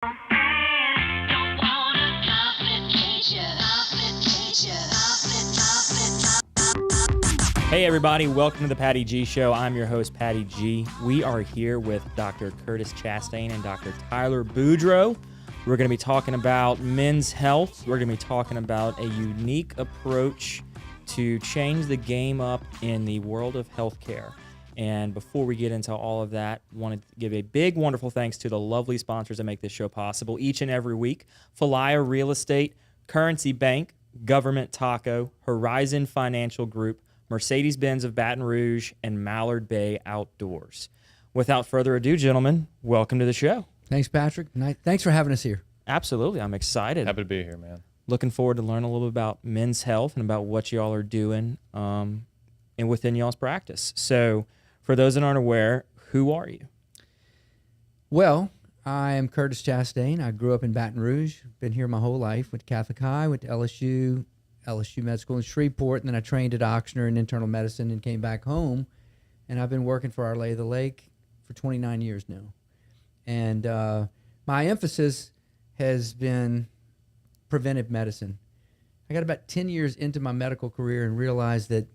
Hey everybody, welcome to the Patty G Show. I'm your host, Patty G. We are here with Dr. Curtis Chastain and Dr. Tyler Boudreauxs. We're going to be talking about men's health. We're going to be talking about a unique approach to change the game up in the world of healthcare. And before we get into all of that, I want to give a big, wonderful thanks to the lovely sponsors that make this show possible each and every week. Falaya Real Estate, Currency Bank, Government Taco, Horizon Financial Group, Mercedes-Benz of Baton Rouge, and Mallard Bay Outdoors. Without further ado, gentlemen, welcome to the show. Thanks, Patrick. Thanks for having us here. Absolutely. I'm excited. Happy to be here, man. Looking forward to learn a little bit about men's health and about what y'all are doing and within y'all's practice. So for those that aren't aware, who are you? Well, I am Curtis Chastain. I grew up in Baton Rouge. Been here my whole life. Went to Catholic High, went to LSU Med School in Shreveport, and then I trained at Oxnard in internal medicine and came back home. And I've been working for Our Lady of the Lake for 29 years now. And my emphasis has been preventive medicine. I got about 10 years into my medical career and realized that,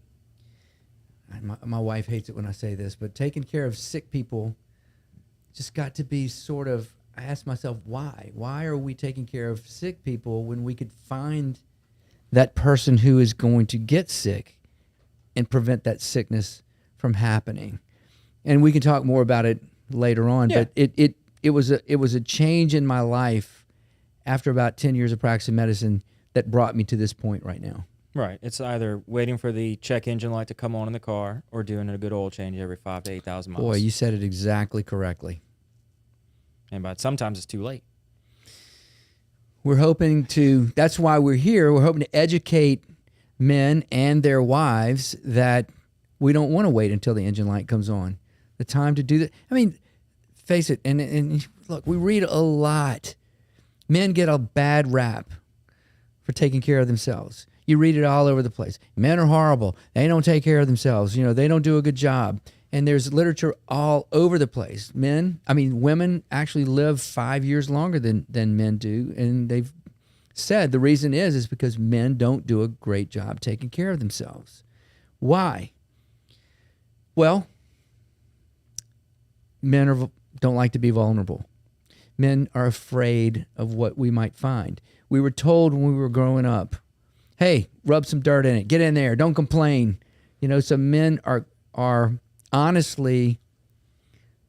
my wife hates it when I say this, but taking care of sick people just got to be sort of, I asked myself, why? Why are we taking care of sick people when we could find that person who is going to get sick and prevent that sickness from happening? And we can talk more about it later on, Yeah. but it was a change in my life after about 10 years of practicing medicine that brought me to this point right now. Right. It's either waiting for the check engine light to come on in the car or doing a good oil change every 5,000 to 8,000 miles. Boy, you said it exactly correctly. And but sometimes it's too late. We're hoping to, that's why we're here. We're hoping to educate men and their wives that we don't want to wait until the engine light comes on. The time to do that. I mean, face it, and look, we read a lot. Men get a bad rap for taking care of themselves. You read it all over the place. Men are horrible. They don't take care of themselves. They don't do a good job. And there's literature all over the place. Women actually live 5 years longer than men do. And they've said the reason is because men don't do a great job taking care of themselves. Why? Well, men don't like to be vulnerable. Men are afraid of what we might find. We were told when we were growing up, hey, rub some dirt in it. Get in there. Don't complain. So men are honestly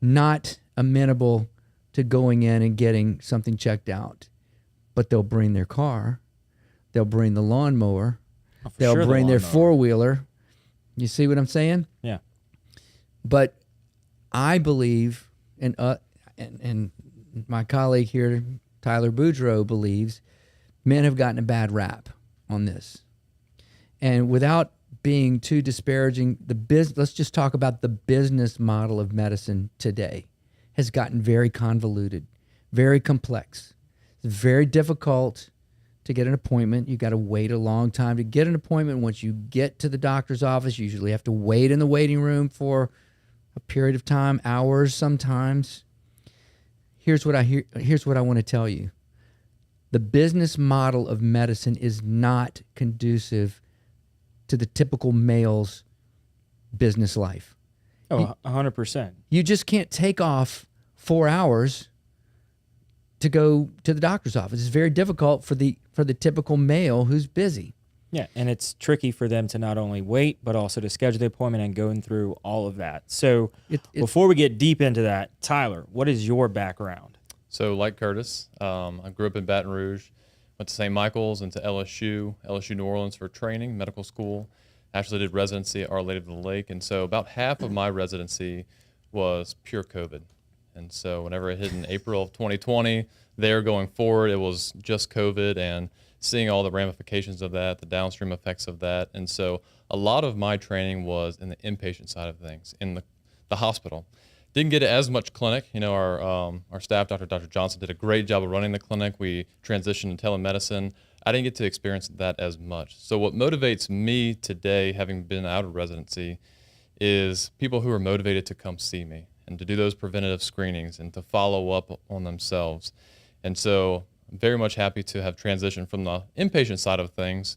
not amenable to going in and getting something checked out. But they'll bring their car. They'll bring the lawnmower. They'll bring their four-wheeler. You see what I'm saying? Yeah. But I believe, and my colleague here, Tyler Boudreauxs, believes men have gotten a bad rap on this. And without being too disparaging, let's just talk about the business model of medicine today has gotten very convoluted, very complex. It's very difficult to get an appointment. You got to wait a long time to get an appointment. Once you get to the doctor's office, you usually have to wait in the waiting room for a period of time, hours sometimes. Here's what I want to tell you. The business model of medicine is not conducive to the typical male's business life. Oh, 100%. You just can't take off 4 hours to go to the doctor's office. It's very difficult for the typical male who's busy. Yeah, and it's tricky for them to not only wait, but also to schedule the appointment and going through all of that. So before we get deep into that, Tyler, what is your background? So like Curtis, I grew up in Baton Rouge, went to St. Michael's and to LSU New Orleans for training, medical school. Actually did residency at Our Lady of the Lake. And so about half of my residency was pure COVID. And so whenever it hit in April of 2020, there going forward, it was just COVID and seeing all the ramifications of that, the downstream effects of that. And so a lot of my training was in the inpatient side of things, in the hospital. Didn't get as much clinic. Our staff, Dr. Johnson, did a great job of running the clinic. We transitioned to telemedicine. I didn't get to experience that as much. So what motivates me today, having been out of residency, is people who are motivated to come see me and to do those preventative screenings and to follow up on themselves. And so I'm very much happy to have transitioned from the inpatient side of things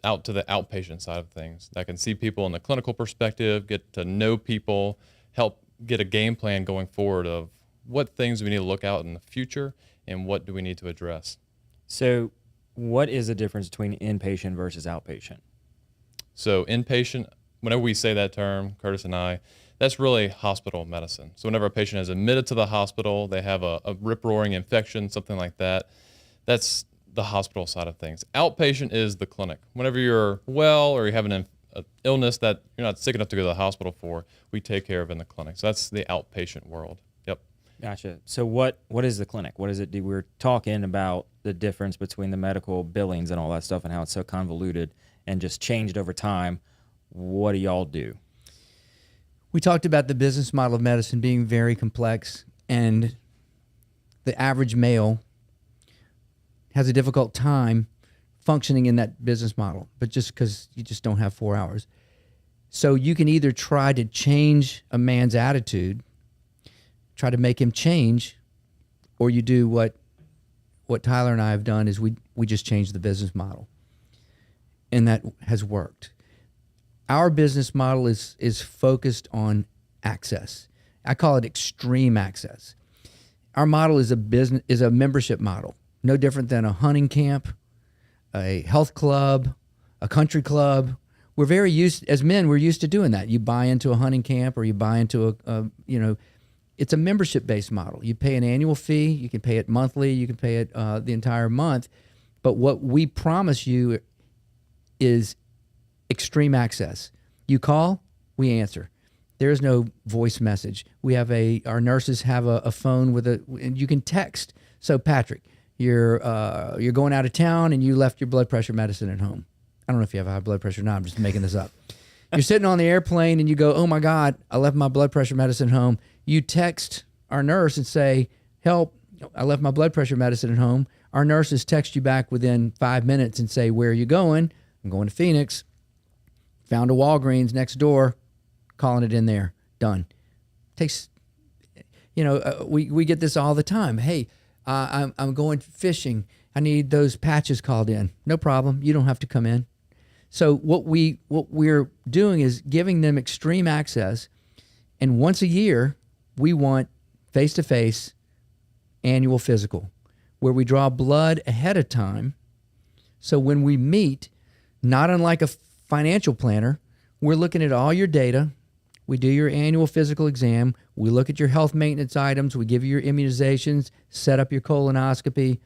out to the outpatient side of things. I can see people in the clinical perspective, get to know people, help get a game plan going forward of what things we need to look out in the future and what do we need to address. So what is the difference between inpatient versus outpatient? So inpatient, whenever we say that term, Curtis and I, that's really hospital medicine. So whenever a patient is admitted to the hospital, they have a rip-roaring infection, something like that, that's the hospital side of things. Outpatient is the clinic. Whenever you're well or you have an illness that you're not sick enough to go to the hospital for, we take care of in the clinic. So that's the outpatient world. Yep. Gotcha. So what is the clinic? What does it do? We're talking about the difference between the medical billings and all that stuff and how it's so convoluted and just changed over time. What do y'all do? We talked about the business model of medicine being very complex, and the average male has a difficult time functioning in that business model, but just because you just don't have 4 hours. So you can either try to change a man's attitude, try to make him change, or you do what Tyler and I have done is we just changed the business model. And that has worked. Our business model is focused on access. I call it extreme access. Our model is a membership model, no different than a hunting camp, a health club, a country club. We're very used, as men, we're used to doing that. You buy into a hunting camp or you buy into it's a membership-based model. You pay an annual fee, you can pay it monthly, you can pay it the entire month. But what we promise you is extreme access. You call, we answer. There is no voice message. We have our nurses have a phone and you can text. So Patrick, you're going out of town and you left your blood pressure medicine at home. I don't know if you have high blood pressure or not. I'm just making this up. You're sitting on the airplane and you go, oh my God, I left my blood pressure medicine home. You text our nurse and say, help, I left my blood pressure medicine at home. Our nurses text you back within 5 minutes and say, where are you going? I'm going to Phoenix. Found a Walgreens next door, calling it in there. Done. Takes, we get this all the time. Hey, I'm going fishing. I need those patches called in. No problem. You don't have to come in. So what we're doing is giving them extreme access, and once a year we want face-to-face annual physical where we draw blood ahead of time. So when we meet, not unlike a financial planner, we're looking at all your data. We do your annual physical exam. We look at your health maintenance items. We give you your immunizations, set up your colonoscopy.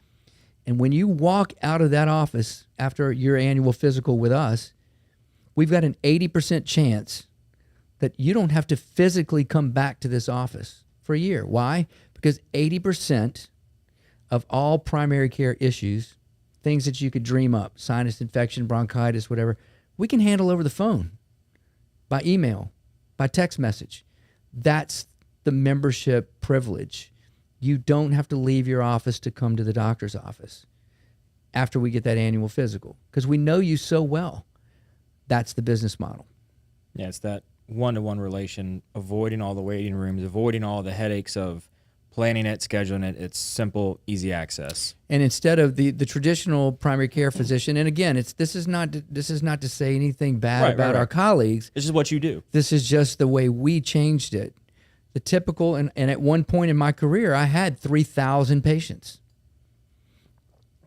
And when you walk out of that office after your annual physical with us, we've got an 80% chance that you don't have to physically come back to this office for a year. Why? Because 80% of all primary care issues, things that you could dream up, sinus infection, bronchitis, whatever, we can handle over the phone, by email, by text message. That's the membership privilege. You don't have to leave your office to come to the doctor's office after we get that annual physical because we know you so well. That's the business model. Yeah, it's that one-to-one relation, avoiding all the waiting rooms, avoiding all the headaches of planning it, scheduling it. It's simple, easy access. And instead of the traditional primary care physician, and again, this is not to say anything bad about our colleagues. This is what you do. This is just the way we changed it. The typical, and at one point in my career, I had 3,000 patients.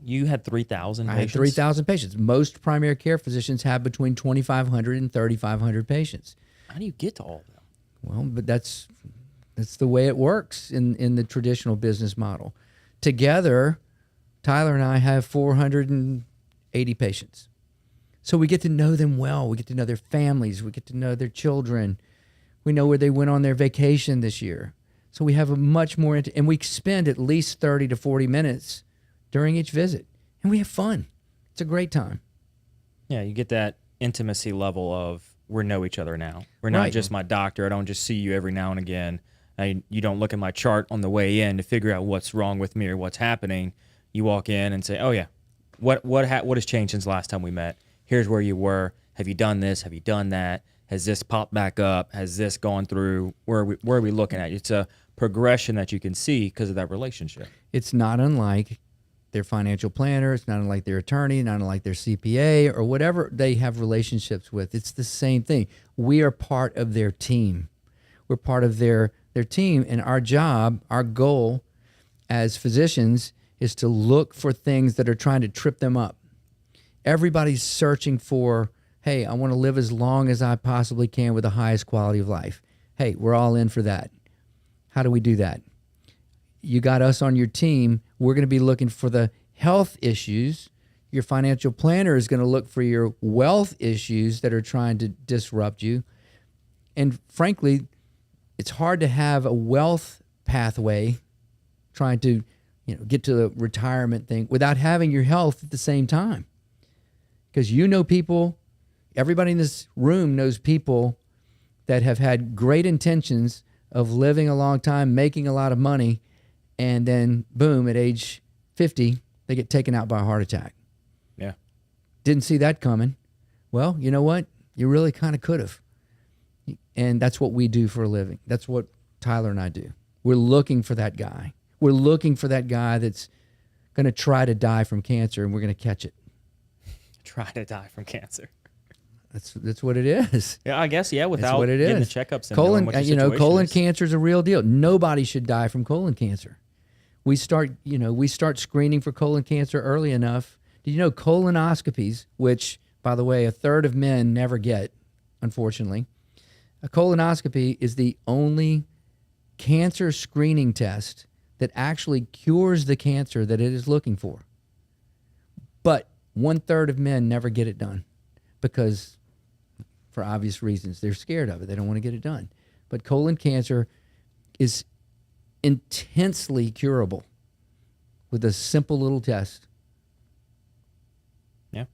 You had 3,000 patients? I had 3,000 patients. Most primary care physicians have between 2,500 and 3,500 patients. How do you get to all of them? Well, but that's the way it works in the traditional business model. Together, Tyler and I have 480 patients. So we get to know them well. We get to know their families. We get to know their children. We know where they went on their vacation this year. So we have a much more, and we spend at least 30 to 40 minutes during each visit. And we have fun. It's a great time. Yeah, you get that intimacy level of we know each other now. We're not just my doctor. I don't just see you every now and again. You don't look at my chart on the way in to figure out what's wrong with me or what's happening. You walk in and say, oh, yeah, what has changed since last time we met? Here's where you were. Have you done this? Have you done that? Has this popped back up? Has this gone through? Where are we looking at? It's a progression that you can see because of that relationship. It's not unlike their financial planner. It's not unlike their attorney, not unlike their CPA or whatever they have relationships with. It's the same thing. We are part of their team. We're part of their team, and our job, our goal as physicians is to look for things that are trying to trip them up. Everybody's searching for, hey, I want to live as long as I possibly can with the highest quality of life. Hey, we're all in for that. How do we do that? You got us on your team. We're going to be looking for the health issues. Your financial planner is going to look for your wealth issues that are trying to disrupt you. And frankly, it's hard to have a wealth pathway trying to, get to the retirement thing without having your health at the same time. Because people, everybody in this room knows people that have had great intentions of living a long time, making a lot of money, and then boom, at age 50, they get taken out by a heart attack. Yeah. Didn't see that coming. Well, you know what? You really kind of could have. And that's what we do for a living. That's what Tyler and I do. We're looking for that guy. We're looking for that guy that's going to try to die from cancer, and we're going to catch it. Try to die from cancer. That's what it is. Yeah, I guess, without That's what it getting is. the checkups and colon, knowing what your situation colon is. cancer is a real deal. Nobody should die from colon cancer. We start screening for colon cancer early enough. Did you know colonoscopies, which, by the way, a third of men never get, unfortunately, a colonoscopy is the only cancer screening test that actually cures the cancer that it is looking for. But 1/3 of men never get it done because, for obvious reasons, they're scared of it. They don't want to get it done. But colon cancer is intensely curable with a simple little test. Yeah.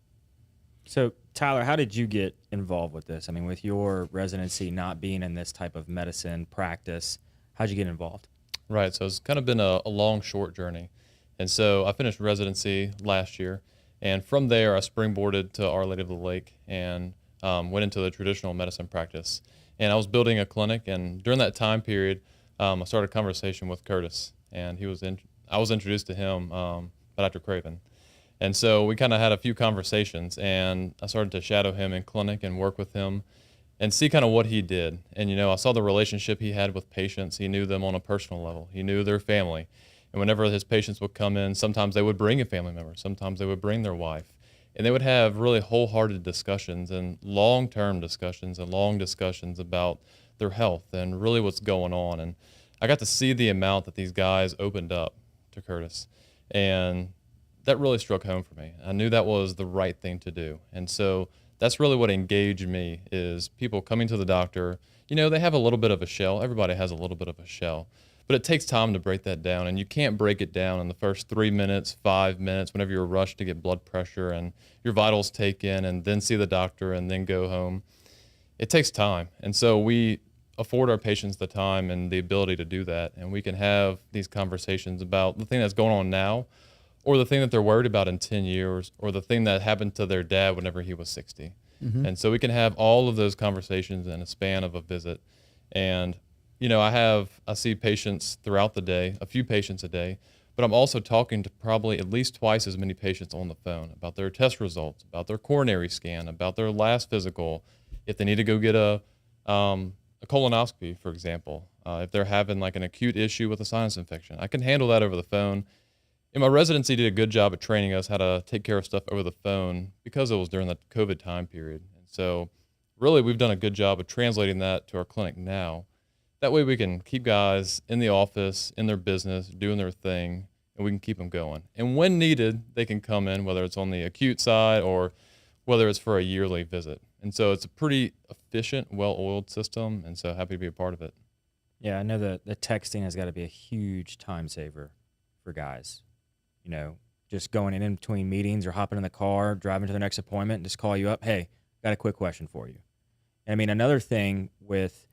So, Tyler, how did you get involved with this? I mean, with your residency not being in this type of medicine practice, how'd you get involved? Right. So it's kind of been a long, short journey. And so I finished residency last year. And from there, I springboarded to Our Lady of the Lake and went into the traditional medicine practice. And I was building a clinic. And during that time period, I started a conversation with Curtis. And I was introduced to him by Dr. Craven. And so we kind of had a few conversations. And I started to shadow him in clinic and work with him and see kind of what he did. And, I saw the relationship he had with patients. He knew them on a personal level. He knew their family. And whenever his patients would come in, sometimes they would bring a family member. Sometimes they would bring their wife. And they would have really wholehearted discussions and long-term discussions and long discussions about their health and really what's going on. And I got to see the amount that these guys opened up to Curtis. And that really struck home for me. I knew that was the right thing to do. And so that's really what engaged me is people coming to the doctor. They have a little bit of a shell. Everybody has a little bit of a shell. But it takes time to break that down, and you can't break it down in the first 3 minutes, 5 minutes, whenever you're rushed to get blood pressure and your vitals taken and then see the doctor and then go home. It takes time. And so we afford our patients the time and the ability to do that, and we can have these conversations about the thing that's going on now or the thing that they're worried about in 10 years or the thing that happened to their dad whenever he was 60. Mm-hmm. And so we can have all of those conversations in a span of a visit. And I see patients throughout the day, a few patients a day, but I'm also talking to probably at least twice as many patients on the phone about their test results, about their coronary scan, about their last physical, if they need to go get a colonoscopy, for example, if they're having like an acute issue with a sinus infection. I can handle that over the phone. And my residency did a good job at training us how to take care of stuff over the phone because it was during the COVID time period. And so really we've done a good job of translating that to our clinic now. That way we can keep guys in the office, in their business, doing their thing, and we can keep them going. And when needed, they can come in, whether it's on the acute side or whether it's for a yearly visit. And so it's a pretty efficient, well-oiled system, and so happy to be a part of it. Yeah, I know the texting has got to be a huge time saver for guys. Just going in between meetings or hopping in the car, driving to the next appointment, and just call you up, hey, got a quick question for you. I mean, another thing with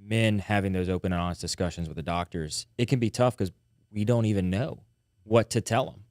men having those open and honest discussions with the doctors, it can be tough because we don't even know what to tell them.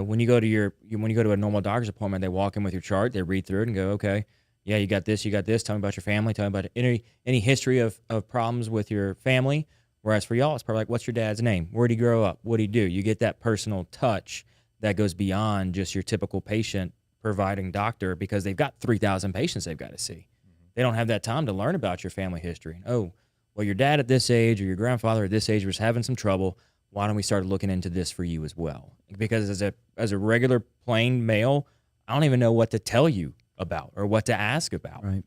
When you go to a normal doctor's appointment, they walk in with your chart, they read through it and go, okay, yeah, you got this, tell me about your family, tell me about any history of problems with your family, Whereas for y'all, it's probably like, what's your dad's name? Where'd he grow up? What'd he do? You get that personal touch that goes beyond just your typical patient providing doctor, because they've got 3,000 patients they've got to see. They don't have that time to learn about your family history. Oh, well, your dad at this age or your grandfather at this age was having some trouble. Why don't we start looking into this for you as well? Because as a regular plain male, I don't even know what to tell you about or what to ask about. Right.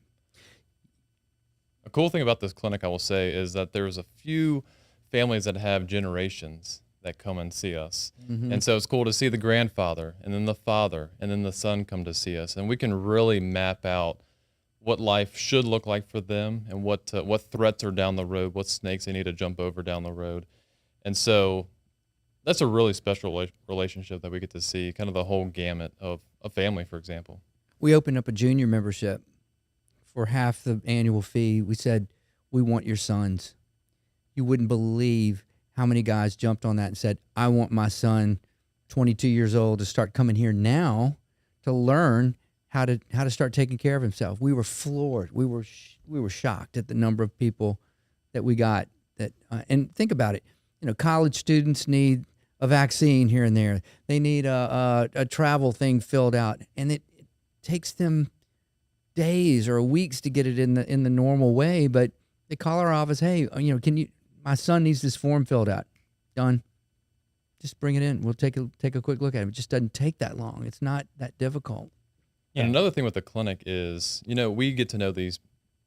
A cool thing about this clinic, I will say, is that there's a few families that have generations that come and see us. Mm-hmm. And so it's cool to see the grandfather and then the father and then the son come to see us. And we can really map out what life should look like for them and what threats are down the road, what snakes they need to jump over down the road. And so that's a really special relationship that we get to see, kind of the whole gamut of a family, for example. We opened up a junior membership for half the annual fee. We said, we want your sons. You wouldn't believe how many guys jumped on that and said, I want my son, 22 years old, to start coming here now to learn how to start taking care of himself. We were floored. We were shocked at the number of people that we got. That and think about it. College students need a vaccine here and there. They need a travel thing filled out, and it takes them days or weeks to get it in the normal way. But they call our office, hey, my son needs this form filled out. Done. Just bring it in. We'll take a quick look at it. It just doesn't take that long. It's not that difficult. Yeah. And another thing with the clinic is, we get to know these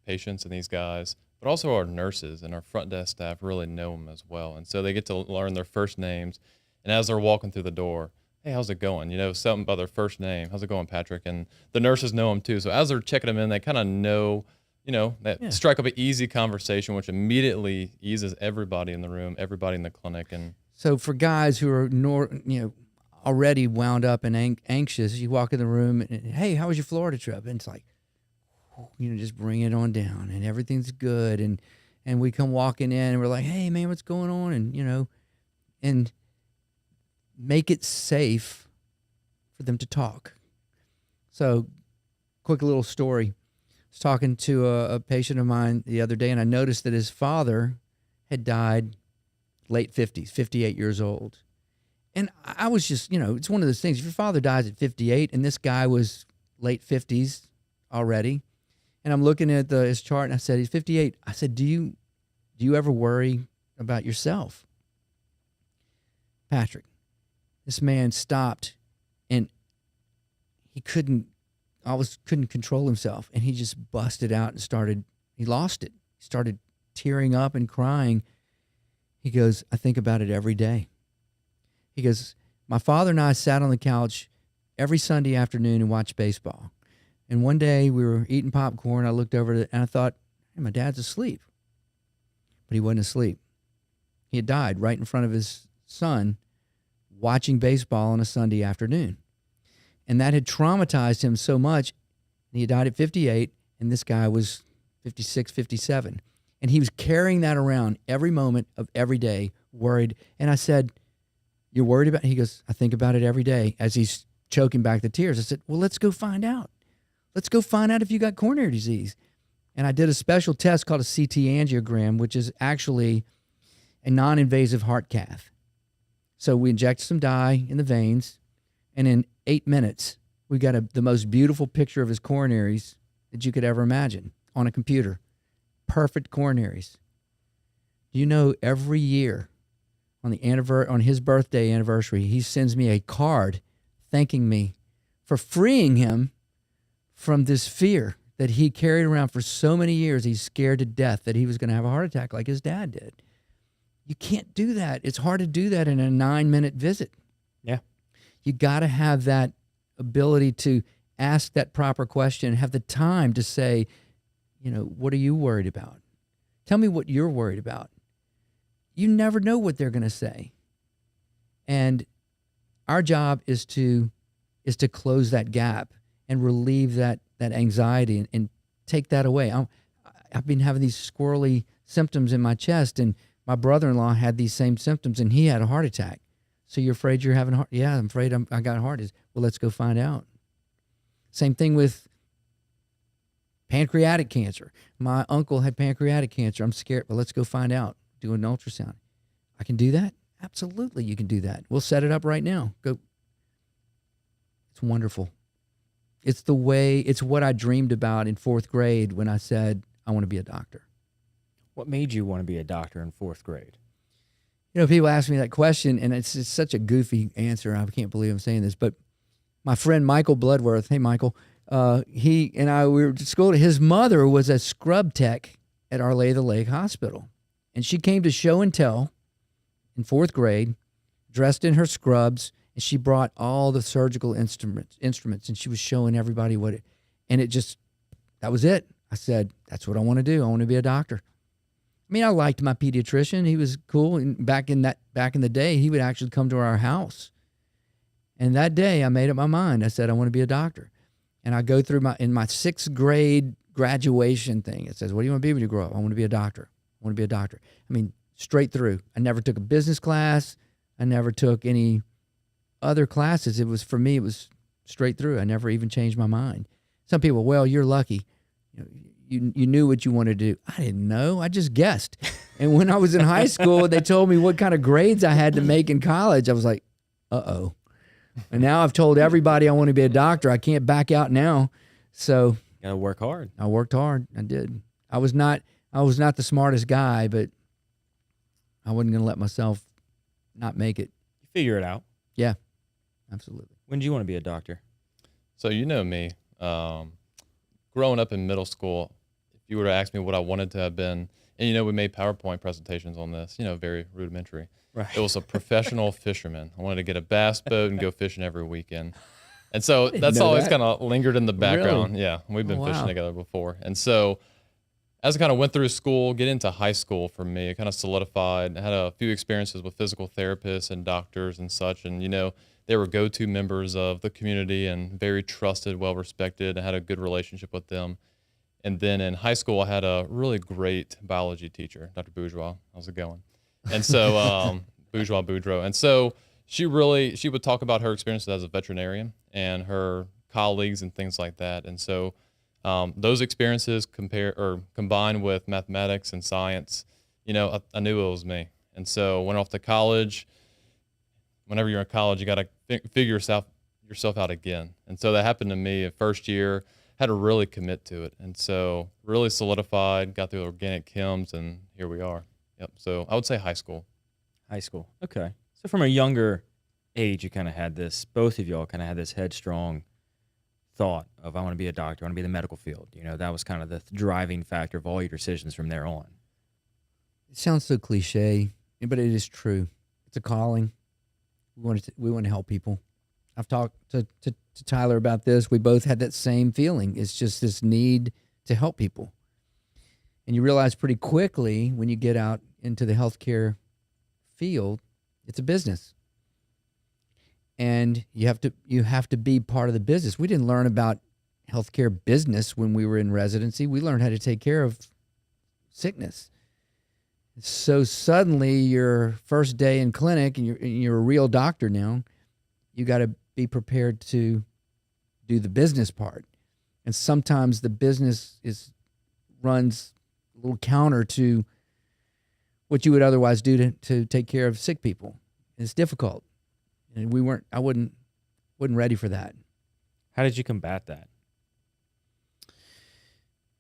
patients and these guys, but also our nurses and our front desk staff really know them as well. And so they get to learn their first names. And as they're walking through the door, hey, how's it going? Something by their first name. How's it going, Patrick? And the nurses know them too. So as they're checking them in, they kind of know, strike up an easy conversation, which immediately eases everybody in the room, everybody in the clinic. And so for guys who are already wound up and anxious, you walk in the room and, hey, how was your Florida trip? And it's like, just bring it on down and everything's good. And we come walking in and we're like, hey man, what's going on? And make it safe for them to talk. So quick little story. I was talking to a patient of mine the other day, and I noticed that his father had died late 50s, 58 years old. And I was just, it's one of those things. If your father dies at 58 and this guy was late 50s already, and I'm looking at his chart and I said, he's 58. I said, do you ever worry about yourself? Patrick, this man stopped and he couldn't control himself. And he just busted out and he lost it. He started tearing up and crying. He goes, I think about it every day. He goes, my father and I sat on the couch every Sunday afternoon and watched baseball. And one day we were eating popcorn. I looked over and I thought, hey, my dad's asleep. But he wasn't asleep. He had died right in front of his son watching baseball on a Sunday afternoon. And that had traumatized him so much. And he died at 58, and this guy was 56, 57. And he was carrying that around every moment of every day, worried. And I said, you're worried about it? He goes, I think about it every day, as he's choking back the tears. I said, well, let's go find out. Let's go find out if you got coronary disease. And I did a special test called a CT angiogram, which is actually a non-invasive heart cath. So we injected some dye in the veins, and in 8 minutes, we got the most beautiful picture of his coronaries that you could ever imagine on a computer. Perfect coronaries. Do you know every year on his birthday anniversary, he sends me a card thanking me for freeing him from this fear that he carried around for so many years. He's scared to death that he was going to have a heart attack like his dad did. You can't do that. It's hard to do that in a 9-minute visit. Yeah. You got to have that ability to ask that proper question, have the time to say, what are you worried about? Tell me what you're worried about. You never know what they're going to say. And our job is to close that gap and relieve that anxiety and take that away. I've been having these squirrely symptoms in my chest, and my brother-in-law had these same symptoms, and he had a heart attack. So you're afraid you're having a heart? Yeah, I'm afraid I got a heart disease. Well, let's go find out. Same thing with pancreatic cancer. My uncle had pancreatic cancer. I'm scared, but let's go find out. do an ultrasound. I can do that? Absolutely, you can do that. We'll set it up right now. Go. It's wonderful. It's what I dreamed about in 4th grade when I said, I want to be a doctor. What made you want to be a doctor in 4th grade? People ask me that question, and it's such a goofy answer. I can't believe I'm saying this, but my friend Michael Bloodworth, hey, Michael, he and I, we were at school. His mother was a scrub tech at Our Lady of the Lake Hospital, and she came to show and tell in 4th grade, dressed in her scrubs, and she brought all the surgical instruments, and she was showing everybody that was it. I said, that's what I want to do. I want to be a doctor. I mean, I liked my pediatrician. He was cool. And back in the day, he would actually come to our house. And that day, I made up my mind. I said, I want to be a doctor. And I go through in my 6th grade graduation thing. It says, what do you want to be when you grow up? I want to be a doctor. I want to be a doctor. I mean, straight through. I never took a business class. I never took any other classes. For me, it was straight through. I never even changed my mind. Some people, well, you're lucky. You knew what you wanted to do. I didn't know. I just guessed. And when I was in high school, they told me what kind of grades I had to make in college. I was like, uh-oh. And now I've told everybody I want to be a doctor. I can't back out now. So Got to work hard. I worked hard. I did. I was not the smartest guy, but I wasn't going to let myself not make it. You figure it out. Yeah, absolutely. When do you want to be a doctor? So you know me. Growing up in middle school, if you were to ask me what I wanted to have been, and we made PowerPoint presentations on this, very rudimentary. Right. It was a professional fisherman. I wanted to get a bass boat and go fishing every weekend. And so that's always kind of lingered in the background. Really? Yeah, we've been Oh, fishing wow. together before. And so as I kind of went through school, get into high school for me, it kind of solidified. I had a few experiences with physical therapists and doctors and such. And, they were go-to members of the community and very trusted, well-respected. I had a good relationship with them. And then in high school, I had a really great biology teacher, Dr. Boudreauxs. How's it going? And so Boudreauxs. And so she would talk about her experiences as a veterinarian and her colleagues and things like that. And so those experiences combined with mathematics and science, I knew it was me. And so went off to college. Whenever you're in college, you got to figure yourself out again. And so that happened to me. First year, had to really commit to it. And so really solidified, got through organic chems, and here we are. Yep. So I would say high school. High school. Okay. So from a younger age, you kind of had this, both of y'all kind of had this headstrong thought of, I want to be a doctor, I want to be in the medical field. That was kind of the driving factor of all your decisions from there on. It sounds so cliche, but it is true. It's a calling. We want to help people. I've talked to Tyler about this. We both had that same feeling. It's just this need to help people. And you realize pretty quickly when you get out into the healthcare field, it's a business. And you have to be part of the business. We didn't learn about healthcare business when we were in residency. We learned how to take care of sickness. So suddenly your first day in clinic and you're a real doctor now, you got to be prepared to do the business part. And sometimes the business runs a little counter to what you would otherwise do to take care of sick people. It's difficult. And I wasn't ready for that. How did you combat that?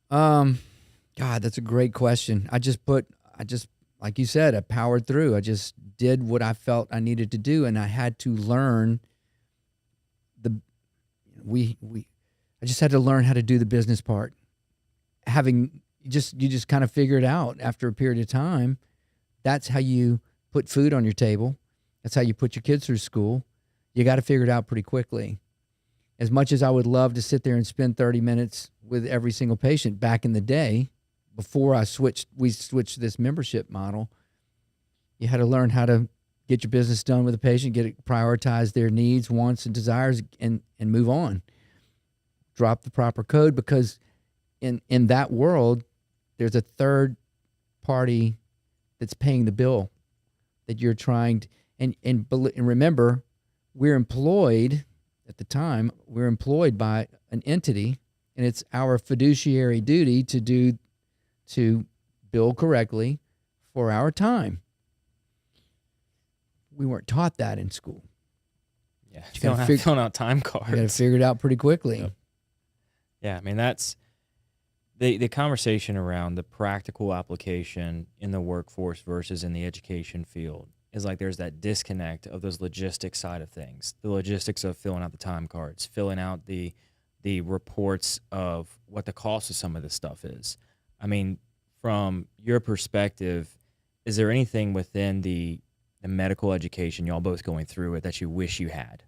God, that's a great question. I just, like you said, I powered through. I just did what I felt I needed to do, and I had to learn I just had to learn how to do the business part. You just kind of figure it out after a period of time. That's how you put food on your table. That's how you put your kids through school. You got to figure it out pretty quickly. As much as I would love to sit there and spend 30 minutes with every single patient back in the day, before we switched this membership model, you had to learn how to get your business done with a patient, prioritize their needs, wants, and desires, and move on. Drop the proper code, because in that world, there's a third party that's paying the bill that you're trying to, and remember, we're employed at the time. We're employed by an entity, and it's our fiduciary duty to bill correctly, 4-hour time. We weren't taught that in school. Yeah, You gotta filling out time cards. You got to figure it out pretty quickly. Yep. Yeah, I mean, that's the conversation around the practical application in the workforce versus in the education field is like there's that disconnect of those logistics side of things, the logistics of filling out the time cards, filling out the reports of what the cost of some of this stuff is. I mean, from your perspective, is there anything within the medical education, y'all both going through it, that you wish you had,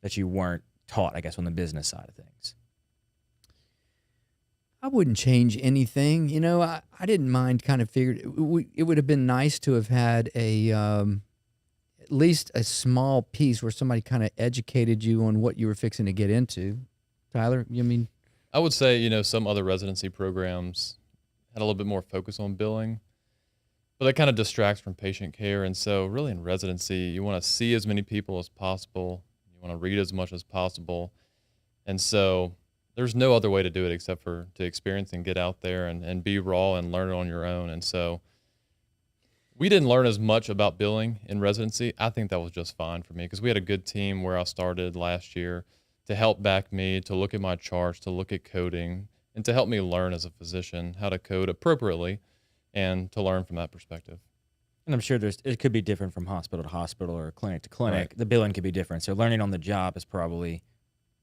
that you weren't taught, I guess, on the business side of things? I wouldn't change anything. You know, I didn't mind kind of figured it would have been nice to have had at least a small piece where somebody kind of educated you on what you were fixing to get into. Tyler, you mean? I would say, some other residency programs had a little bit more focus on billing, but that kind of distracts from patient care. And so really in residency, you want to see as many people as possible. You want to read as much as possible. And so there's no other way to do it except for to experience and get out there and be raw and learn it on your own. And so we didn't learn as much about billing in residency. I think that was just fine for me because we had a good team where I started last year to help back me, to look at my charts, to look at coding, and to help me learn as a physician how to code appropriately and to learn from that perspective. And I'm sure it could be different from hospital to hospital or clinic to clinic. Right. The billing could be different. So learning on the job is probably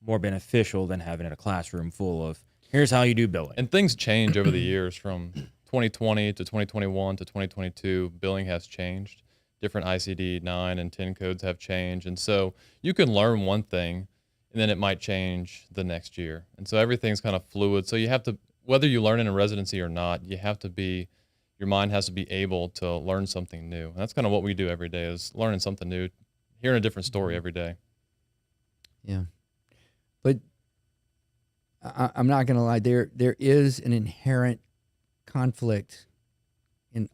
more beneficial than having it in a classroom full of, here's how you do billing. And things change over the years from 2020 to 2021 to 2022. Billing has changed. Different ICD-9 and 10 codes have changed. And so you can learn one thing and then it might change the next year. And so everything's kind of fluid. So you have to, whether you learn in a residency or not, your mind has to be able to learn something new. And that's kind of what we do every day is learning something new, hearing a different story every day. Yeah. But I'm not going to lie. There is an inherent conflict in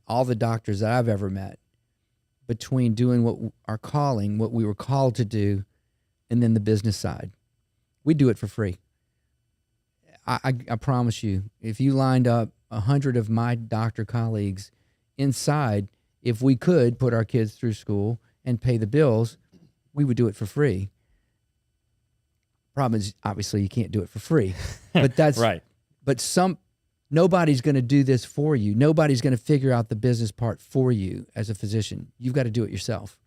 all the doctors that I've ever met between doing what we were called to do, and then the business side. We do it for free. I promise you, if you lined up 100 of my doctor colleagues inside, if we could put our kids through school and pay the bills, we would do it for free. Problem is, obviously, you can't do it for free, but that's right. But nobody's going to do this for you. Nobody's going to figure out the business part for you as a physician. You've got to do it yourself.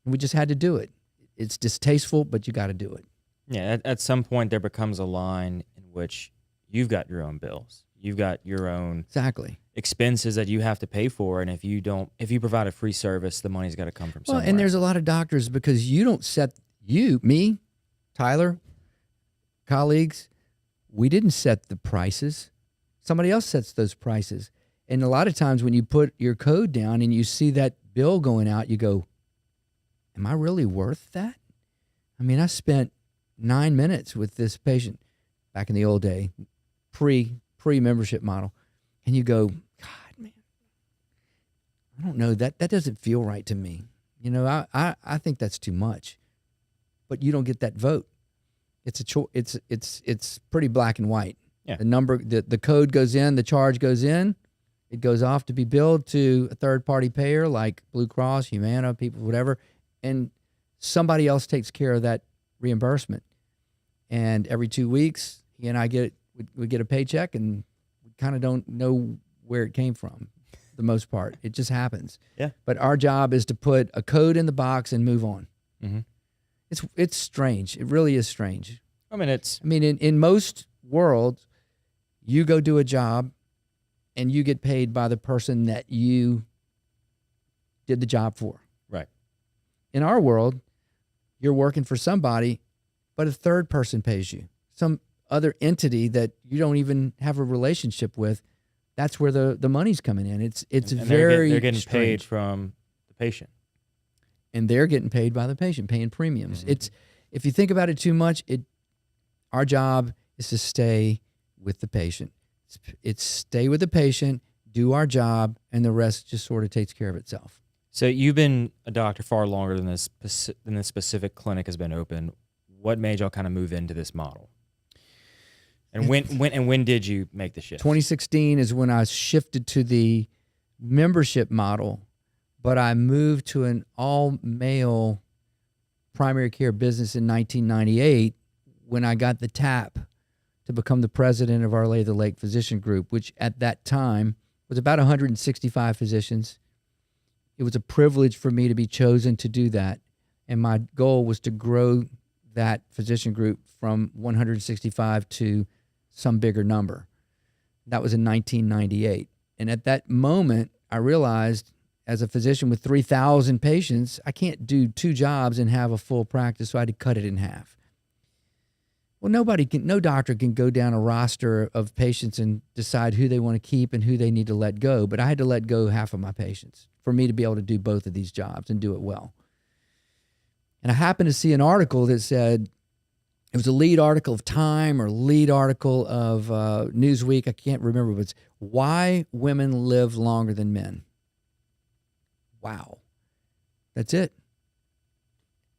And we just had to do it. It's distasteful, but you got to do it. Yeah, at some point there becomes a line in which you've got your own bills. You've got your own exactly expenses that you have to pay for, and if you provide a free service, the money's got to come from somewhere. Well, and there's a lot of doctors because you don't set me, Tyler, colleagues, we didn't set the prices. Somebody else sets those prices. And a lot of times when you put your code down and you see that bill going out, you go, am I really worth that? I mean, I spent 9 minutes with this patient back in the old day, pre-membership model. And you go, God, man, I don't know, that doesn't feel right to me. You know, I think that's too much. But you don't get that vote. It's pretty black and white. Yeah. The code goes in, the charge goes in, it goes off to be billed to a third party payer like Blue Cross, Humana, people, whatever, and somebody else takes care of that reimbursement. And every 2 weeks, he and I we get a paycheck, and we kind of don't know where it came from. For the most part, it just happens. Yeah. But our job is to put a code in the box and move on. Mm-hmm. It's strange. It really is strange. I mean, in most worlds, you go do a job and you get paid by the person that you did the job for. Right. In our world, you're working for somebody, but a third person pays you. Some other entity that you don't even have a relationship with. That's where the money's coming in. It's very they're getting strange. paid from the patient. And they're getting paid by the patient, paying premiums. Mm-hmm. If you think about it too much, our job is to stay with the patient. It's stay with the patient, do our job, and the rest just sort of takes care of itself. So you've been a doctor far longer than this specific clinic has been open. What made y'all kind of move into this model? And when did you make the shift? 2016 is when I shifted to the membership model, but I moved to an all-male primary care business in 1998 when I got the tap to become the president of Our Lady of the Lake Physician Group, which at that time was about 165 physicians. It was a privilege for me to be chosen to do that. And my goal was to grow that physician group from 165 to some bigger number. That was in 1998. And at that moment, I realized as a physician with 3,000 patients, I can't do 2 jobs and have a full practice, so I had to cut it in half. Well, no doctor can go down a roster of patients and decide who they want to keep and who they need to let go. But I had to let go half of my patients for me to be able to do both of these jobs and do it well. And I happened to see an article that said, it was a lead article of Time or lead article of Newsweek. I can't remember, but it's why women live longer than men. Wow. That's it.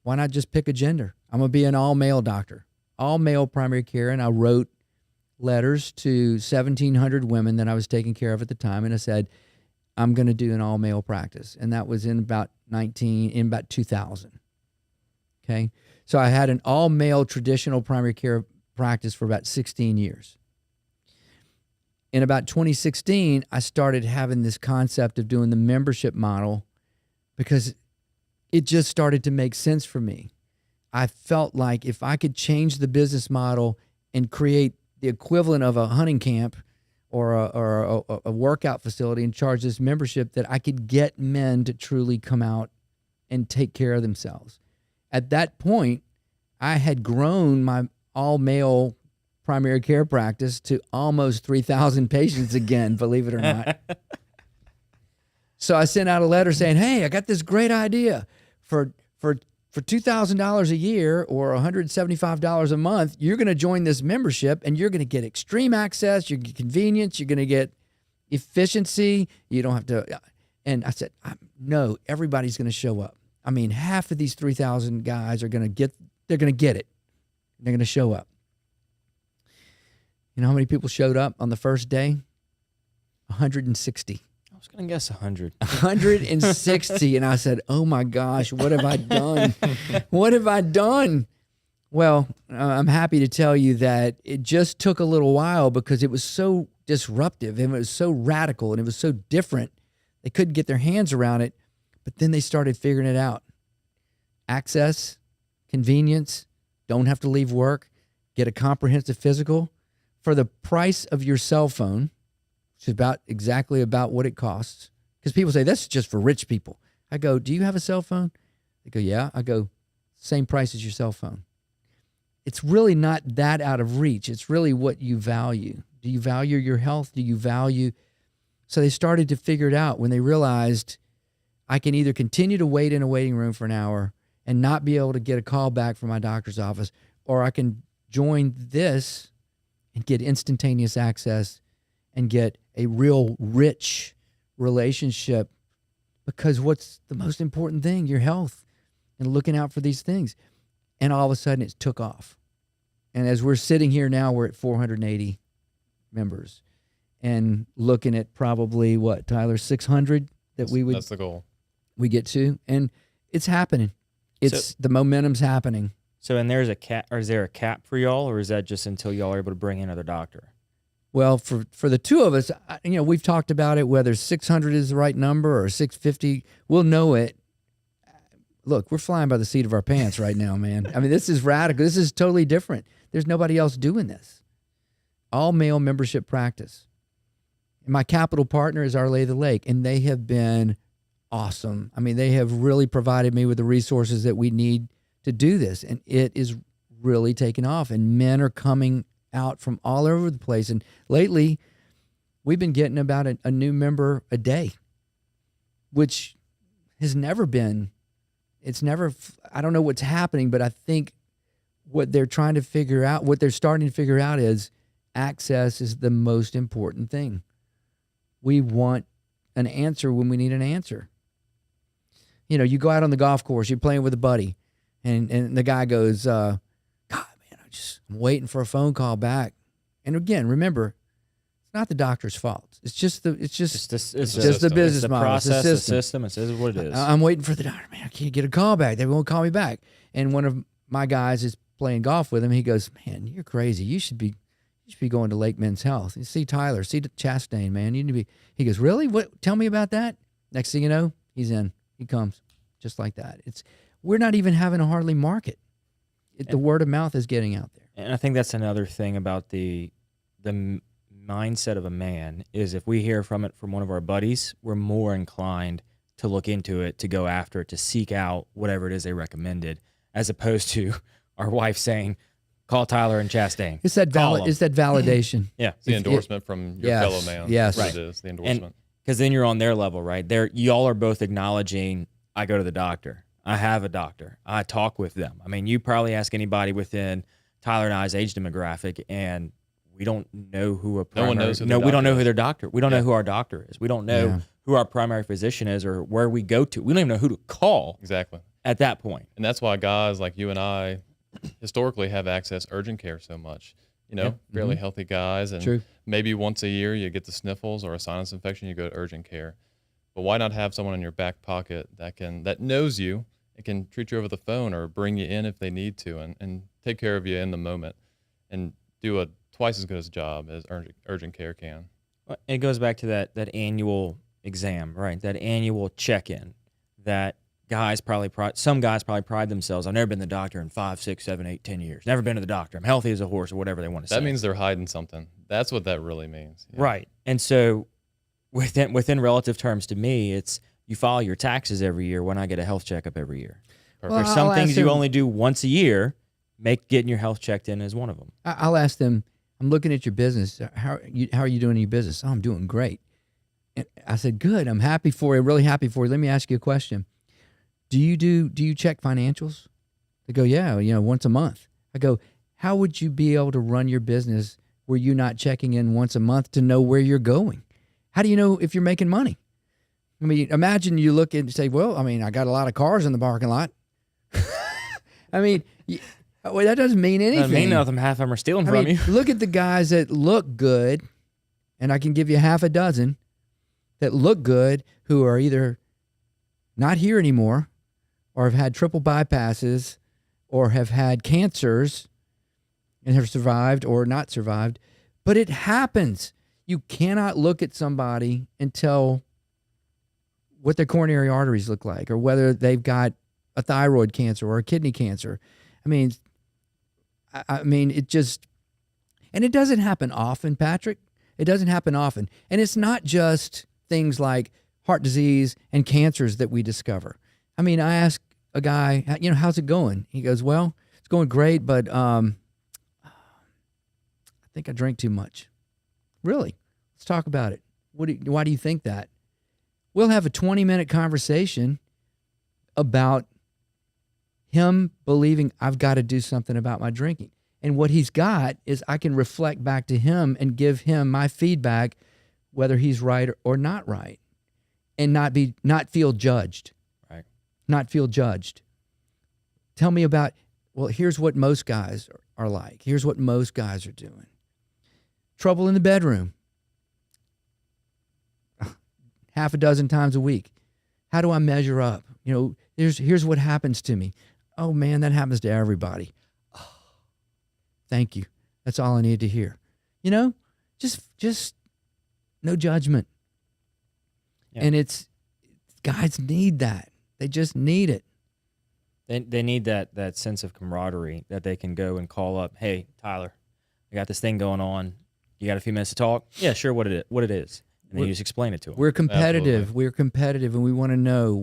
Why not just pick a gender? I'm going to be an all-male doctor, all-male primary care. And I wrote letters to 1,700 women that I was taking care of at the time. And I said, I'm going to do an all-male practice. And that was in about 2000. Okay. So I had an all-male traditional primary care practice for about 16 years. In about 2016, I started having this concept of doing the membership model because it just started to make sense for me. I felt like if I could change the business model and create the equivalent of a hunting camp or a workout facility and charge this membership, that I could get men to truly come out and take care of themselves. At that point, I had grown my all-male primary care practice to almost 3,000 patients again, believe it or not. So I sent out a letter saying, hey, I got this great idea. For $2,000 a year or $175 a month, you're going to join this membership and you're going to get extreme access, you're going to get convenience, you're going to get efficiency. You don't have to. And I said, no, everybody's going to show up. I mean, half of these 3,000 guys are going to get it. They're going to show up. You know how many people showed up on the first day? 160. I was going to guess 100. 160. And I said, oh my gosh, what have I done? What have I done? Well, I'm happy to tell you that it just took a little while because it was so disruptive and it was so radical and it was so different. They couldn't get their hands around it. But then they started figuring it out. Access, convenience, don't have to leave work, get a comprehensive physical for the price of your cell phone, which is exactly about what it costs. Because people say, that's just for rich people. I go, do you have a cell phone? They go, yeah. I go, same price as your cell phone. It's really not that out of reach. It's really what you value. Do you value your health? Do you value? So they started to figure it out when they realized I can either continue to wait in a waiting room for an hour and not be able to get a call back from my doctor's office, or I can join this and get instantaneous access and get a real rich relationship. Because what's the most important thing? Your health and looking out for these things. And all of a sudden it took off. And as we're sitting here now, we're at 480 members and looking at probably what, Tyler, 600 That's the goal. We get to, and it's happening. The momentum's happening. So, and there's a cap, or is there a cap for y'all, or is that just until y'all are able to bring in another doctor? Well, for the two of us, we've talked about it, whether 600 is the right number or 650, we'll know it. Look, we're flying by the seat of our pants right now, man. I mean, this is radical. This is totally different. There's nobody else doing this. All male membership practice. My capital partner is Our Lady of the Lake, and they have been awesome. I mean, they have really provided me with the resources that we need to do this, and it is really taking off, and men are coming out from all over the place. And lately, we've been getting about a new member a day, which has never been, I don't know what's happening, but I think what they're trying to figure out, what they're starting to figure out is access is the most important thing. We want an answer when we need an answer. You go out on the golf course, you're playing with a buddy, and the guy goes, God, man, I'm waiting for a phone call back. And again, remember, It's not the doctor's fault. It's just the the business model, process, the system. It says what it is. I'm waiting for the doctor. Man, I can't get a call back. They won't call me back. And one of my guys is playing golf with him. He goes, man, you're crazy. You should be going to Lake Men's Health. You see Tyler, see Chastain, man. You need to be. He goes, really? What? Tell me about that. Next thing you know, he's in. He comes just like that. We're not even having to hardly market. The word of mouth is getting out there. And I think that's another thing about the mindset of a man is if we hear from it from one of our buddies, we're more inclined to look into it, to go after it, to seek out whatever it is they recommended, as opposed to our wife saying, call Tyler and Chastain. It's that validation. Yeah. It's the endorsement from your fellow man. Yes. Right. It is, the endorsement. Because then you're on their level, right? Y'all are both acknowledging, I go to the doctor. I have a doctor. I talk with them. I mean, you probably ask anybody within Tyler and I's age demographic, and we don't know who a primary... No one knows who we don't know who their doctor... We don't know who our doctor is. We don't know who our primary physician is or where we go to. We don't even know who to call. Exactly. At that point. And that's why guys like you and I historically have access to urgent care so much. Fairly healthy guys, and maybe once a year you get the sniffles or a sinus infection, you go to urgent care. But why not have someone in your back pocket that knows you and can treat you over the phone or bring you in if they need to and take care of you in the moment and do a twice as good a job as urgent care can. It goes back to that annual exam, right? That annual check-in that some guys probably pride themselves. I've never been to the doctor in 5, 6, 7, 8, 10 years. Never been to the doctor. I'm healthy as a horse or whatever they want to say. That means they're hiding something. That's what that really means. Yeah. Right. And so within relative terms to me, it's you file your taxes every year when I get a health checkup every year. Well, There's some things you only do once a year. Getting your health checked in is one of them. I'll ask them, I'm looking at your business. How are you doing in your business? Oh, I'm doing great. And I said, good. I'm happy for you. Really happy for you. Let me ask you a question. Do you check financials? They go, yeah, once a month. I go, how would you be able to run your business where you're not checking in once a month to know where you're going? How do you know if you're making money? I mean, imagine you look and say, well, I mean, I got a lot of cars in the parking lot. I mean, that doesn't mean anything. Doesn't mean nothing. Half of them are stealing from you. Look at the guys that look good, and I can give you half a dozen that look good who are either not here anymore or have had triple bypasses or have had cancers and have survived or not survived. But it happens. You cannot look at somebody and tell what their coronary arteries look like or whether they've got a thyroid cancer or a kidney cancer. I mean, it just, and it doesn't happen often, Patrick. It doesn't happen often. And it's not just things like heart disease and cancers that we discover. I mean, I asked a guy, how's it going? He goes, well, it's going great, but I think I drank too much. Really? Let's talk about it. Why do you think that? We'll have a 20-minute conversation about him believing I've got to do something about my drinking. And what he's got is I can reflect back to him and give him my feedback, whether he's right or not right, and not feel judged. Right. Not feel judged. Tell me about, well, here's what most guys are like. Here's what most guys are doing. Trouble in the bedroom. Half a dozen times a week. How do I measure up? Here's what happens to me. Oh man, that happens to everybody. Oh, thank you. That's all I need to hear. Just no judgment. Yeah. And guys need that. They just need it. They need that sense of camaraderie that they can go and call up. Hey, Tyler, I got this thing going on. You got a few minutes to talk? Yeah, sure. What it is. And then you just explain it to them. We're competitive. Absolutely. We're competitive, and we want to know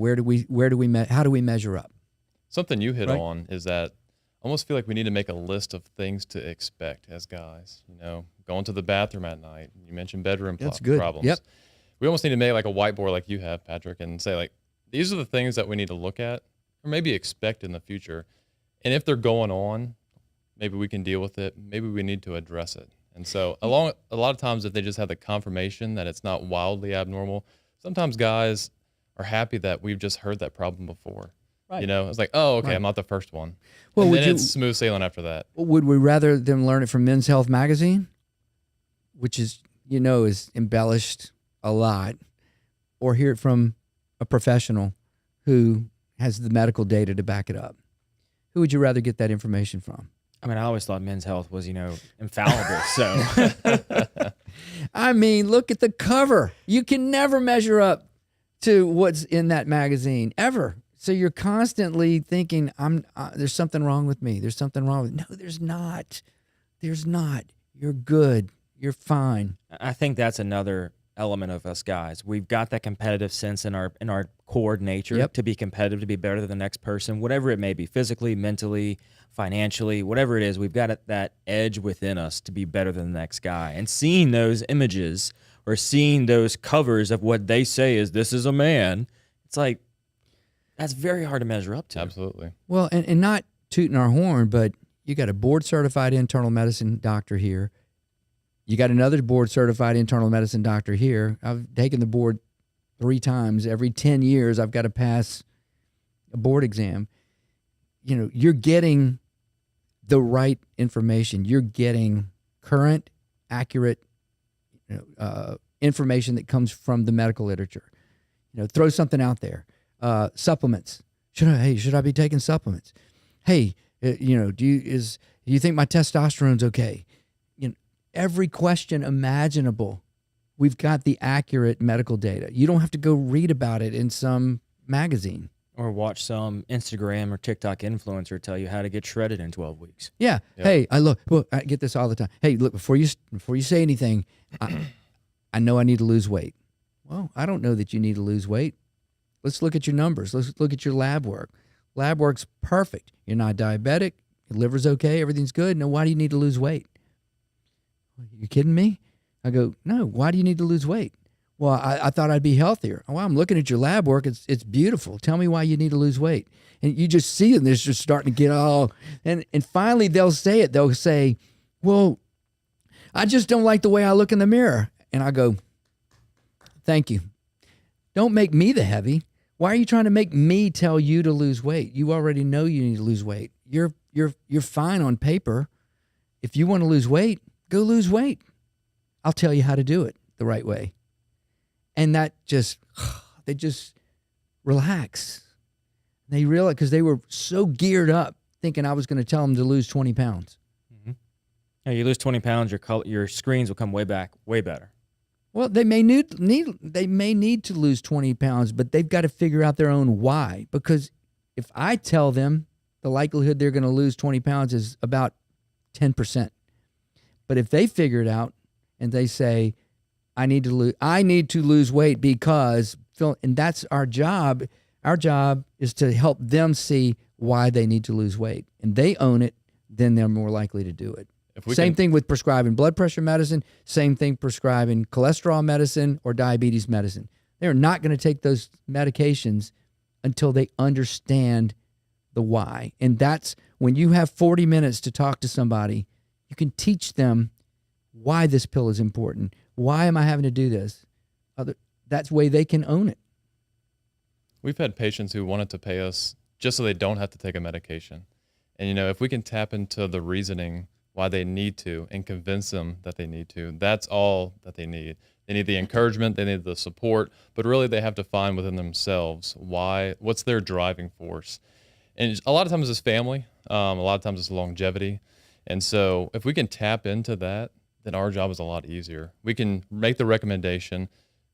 how do we measure up? Something you hit on is that I almost feel like we need to make a list of things to expect as guys. Going to the bathroom at night. You mentioned bedroom problems. Yep. We almost need to make like a whiteboard like you have, Patrick, and say like, these are the things that we need to look at or maybe expect in the future. And if they're going on, maybe we can deal with it. Maybe we need to address it. And so a lot of times if they just have the confirmation that it's not wildly abnormal, sometimes guys are happy that we've just heard that problem bore. Right. It's like, oh, okay, I'm not the first one. Well, and then it's smooth sailing after that. Would we rather them learn it from Men's Health magazine, which is, is embellished a lot, or hear it from a professional who has the medical data to back it up? Who would you rather get that information from? I mean, I always thought Men's Health was, infallible. So, I mean, look at the cover. You can never measure up to what's in that magazine ever. So you're constantly thinking, there's something wrong with me. There's something wrong with me. No, there's not. There's not. You're good. You're fine. I think that's another element of us guys. We've got that competitive sense in our core nature to be competitive, to be better than the next person, whatever it may be, physically, mentally, financially, whatever it is. We've got that edge within us to be better than the next guy. And seeing those images or seeing those covers of what they say is this is a man, it's like that's very hard to measure up to. Absolutely. Well, and not tooting our horn, but you got a board-certified internal medicine doctor here. You got another board-certified internal medicine doctor here. I've taken the board 3 times. Every 10 years, I've got to pass a board exam. You're getting the right information. You're getting current, accurate information that comes from the medical literature. Throw something out there. Supplements. Should I be taking supplements? Hey, do you think my testosterone's okay? Every question imaginable, we've got the accurate medical data. You don't have to go read about it in some magazine. Or watch some Instagram or TikTok influencer tell you how to get shredded in 12 weeks. Yeah. Yep. Hey, I get this all the time. Hey, look, before you say anything, I know I need to lose weight. Well, I don't know that you need to lose weight. Let's look at your numbers. Let's look at your lab work. Lab work's perfect. You're not diabetic. Your liver's okay. Everything's good. Now, why do you need to lose weight? You kidding me? I go, no, why do you need to lose weight? Well, I thought I'd be healthier. Well, I'm looking at your lab work. It's beautiful. Tell me why you need to lose weight. And you just see them. They're just starting to get all, and finally they'll say it. They'll say, well, I just don't like the way I look in the mirror. And I go, thank you. Don't make me the heavy. Why are you trying to make me tell you to lose weight? You already know you need to lose weight. You're fine on paper. If you want to lose weight, go lose weight. I'll tell you how to do it the right way. And they just relax. They realize, because they were so geared up thinking I was going to tell them to lose 20 pounds. Mm-hmm. Yeah, you lose 20 pounds, your screens will come way better. Well, they may need to lose 20 pounds, but they've got to figure out their own why. Because if I tell them the likelihood they're going to lose 20 pounds is about 10%. But if they figure it out and they say, I need to lose weight because, and that's our job. Our job is to help them see why they need to lose weight. And they own it, then they're more likely to do it. Same thing with prescribing blood pressure medicine, same thing prescribing cholesterol medicine or diabetes medicine. They're not going to take those medications until they understand the why. And that's when you have 40 minutes to talk to somebody, you can teach them why this pill is important. Why am I having to do this? That's the way they can own it. We've had patients who wanted to pay us just so they don't have to take a medication. And, if we can tap into the reasoning why they need to and convince them that they need to, that's all that they need. They need the encouragement, they need the support, but really they have to find within themselves what's their driving force. And a lot of times it's family, a lot of times it's longevity. And so if we can tap into that, then our job is a lot easier. We can make the recommendation,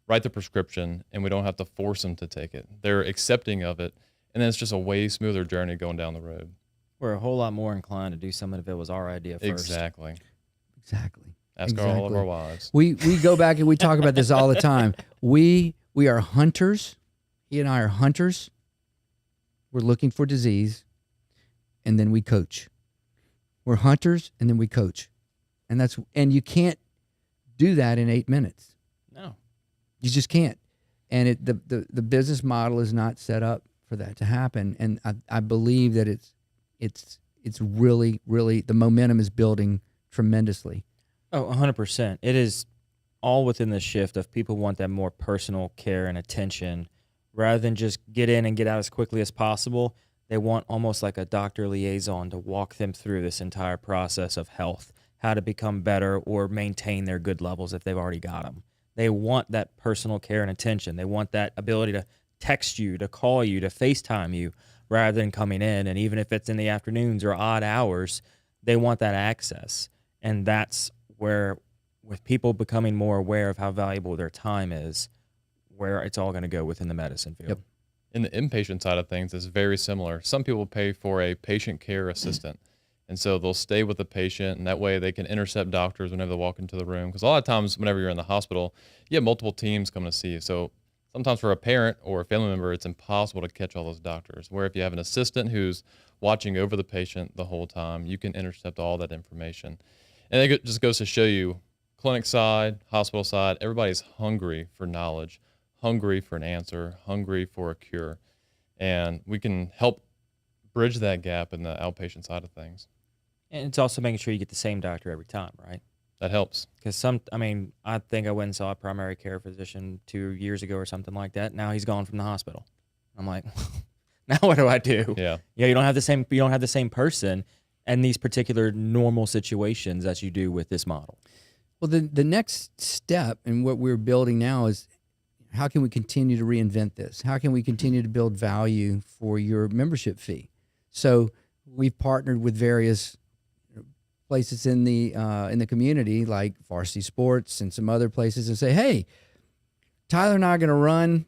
write the prescription, and we don't have to force them to take it. They're accepting of it, and then it's just a way smoother journey going down the road. We're a whole lot more inclined to do something if it was our idea first. Exactly. Ask all of our wives. We go back and we talk about this all the time. We are hunters. He and I are hunters. We're looking for disease, and then we coach. We're hunters, and then we coach. And you can't do that in 8 minutes. No. You just can't. And the business model is not set up for that to happen. And I believe that it's really, really, the momentum is building tremendously. Oh, 100%. It is all within the shift of people want that more personal care and attention rather than just get in and get out as quickly as possible. They want almost like a doctor liaison to walk them through this entire process of health how to become better or maintain their good levels if they've already got them. They want that personal care and attention. They want that ability to text you, to call you, to FaceTime you rather than coming in. And even if it's in the afternoons or odd hours, they want that access. And that's where, with people becoming more aware of how valuable their time is, where it's all going to go within the medicine field. Yep. In the inpatient side of things, it's very similar. Some people pay for a patient care assistant. And so they'll stay with the patient, and that way they can intercept doctors whenever they walk into the room. Because a lot of times whenever you're in the hospital, you have multiple teams coming to see you. So sometimes for a parent or a family member, it's impossible to catch all those doctors. Where if you have an assistant who's watching over the patient the whole time, you can intercept all that information. And it just goes to show you, clinic side, hospital side, everybody's hungry for knowledge, hungry for an answer, hungry for a cure. And we can help bridge that gap in the outpatient side of things. And it's also making sure you get the same doctor every time, right? That helps. Because I think I went and saw a primary care physician 2 years ago or something like that. Now he's gone from the hospital. I'm like, now what do I do? Yeah. Yeah, you don't have the same person in these particular normal situations as you do with this model. Well, the next step in what we're building now is, how can we continue to reinvent this? How can we continue to build value for your membership fee? So we've partnered with various places in the community, like Varsity Sports and some other places, and say, hey, Tyler and I are going to run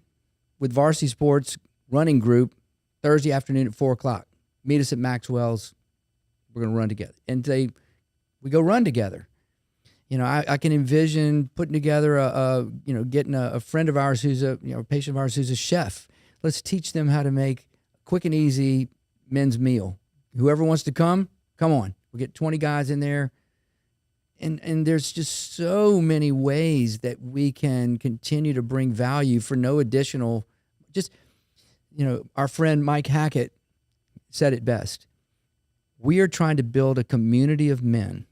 with Varsity Sports running group Thursday afternoon at 4:00. Meet us at Maxwell's. We're going to run together. And we go run together. You know, I can envision putting together getting a friend of ours who's a patient of ours who's a chef. Let's teach them how to make a quick and easy men's meal. Whoever wants to come on. We'll get 20 guys in there. And there's just so many ways that we can continue to bring value for no additional, our friend Mike Hackett said it best. We are trying to build a community of men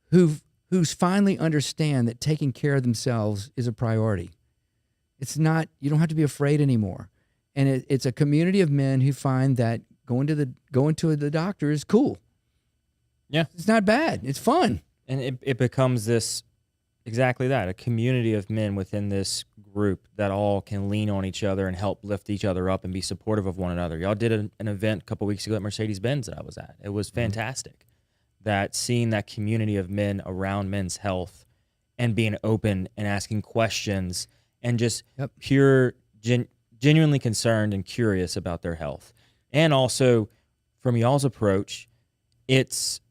who's finally understand that taking care of themselves is a priority. It's not, you don't have to be afraid anymore. And it's a community of men who find that going to the doctor is cool. Yeah. It's not bad. It's fun. And it becomes exactly that, a community of men within this group that all can lean on each other and help lift each other up and be supportive of one another. Y'all did an event a couple weeks ago at MercedesBenz that I was at. It was fantastic. That seeing that community of men around men's health and being open and asking questions and just pure, genuinely concerned and curious about their health. And also, from y'all's approach, it's,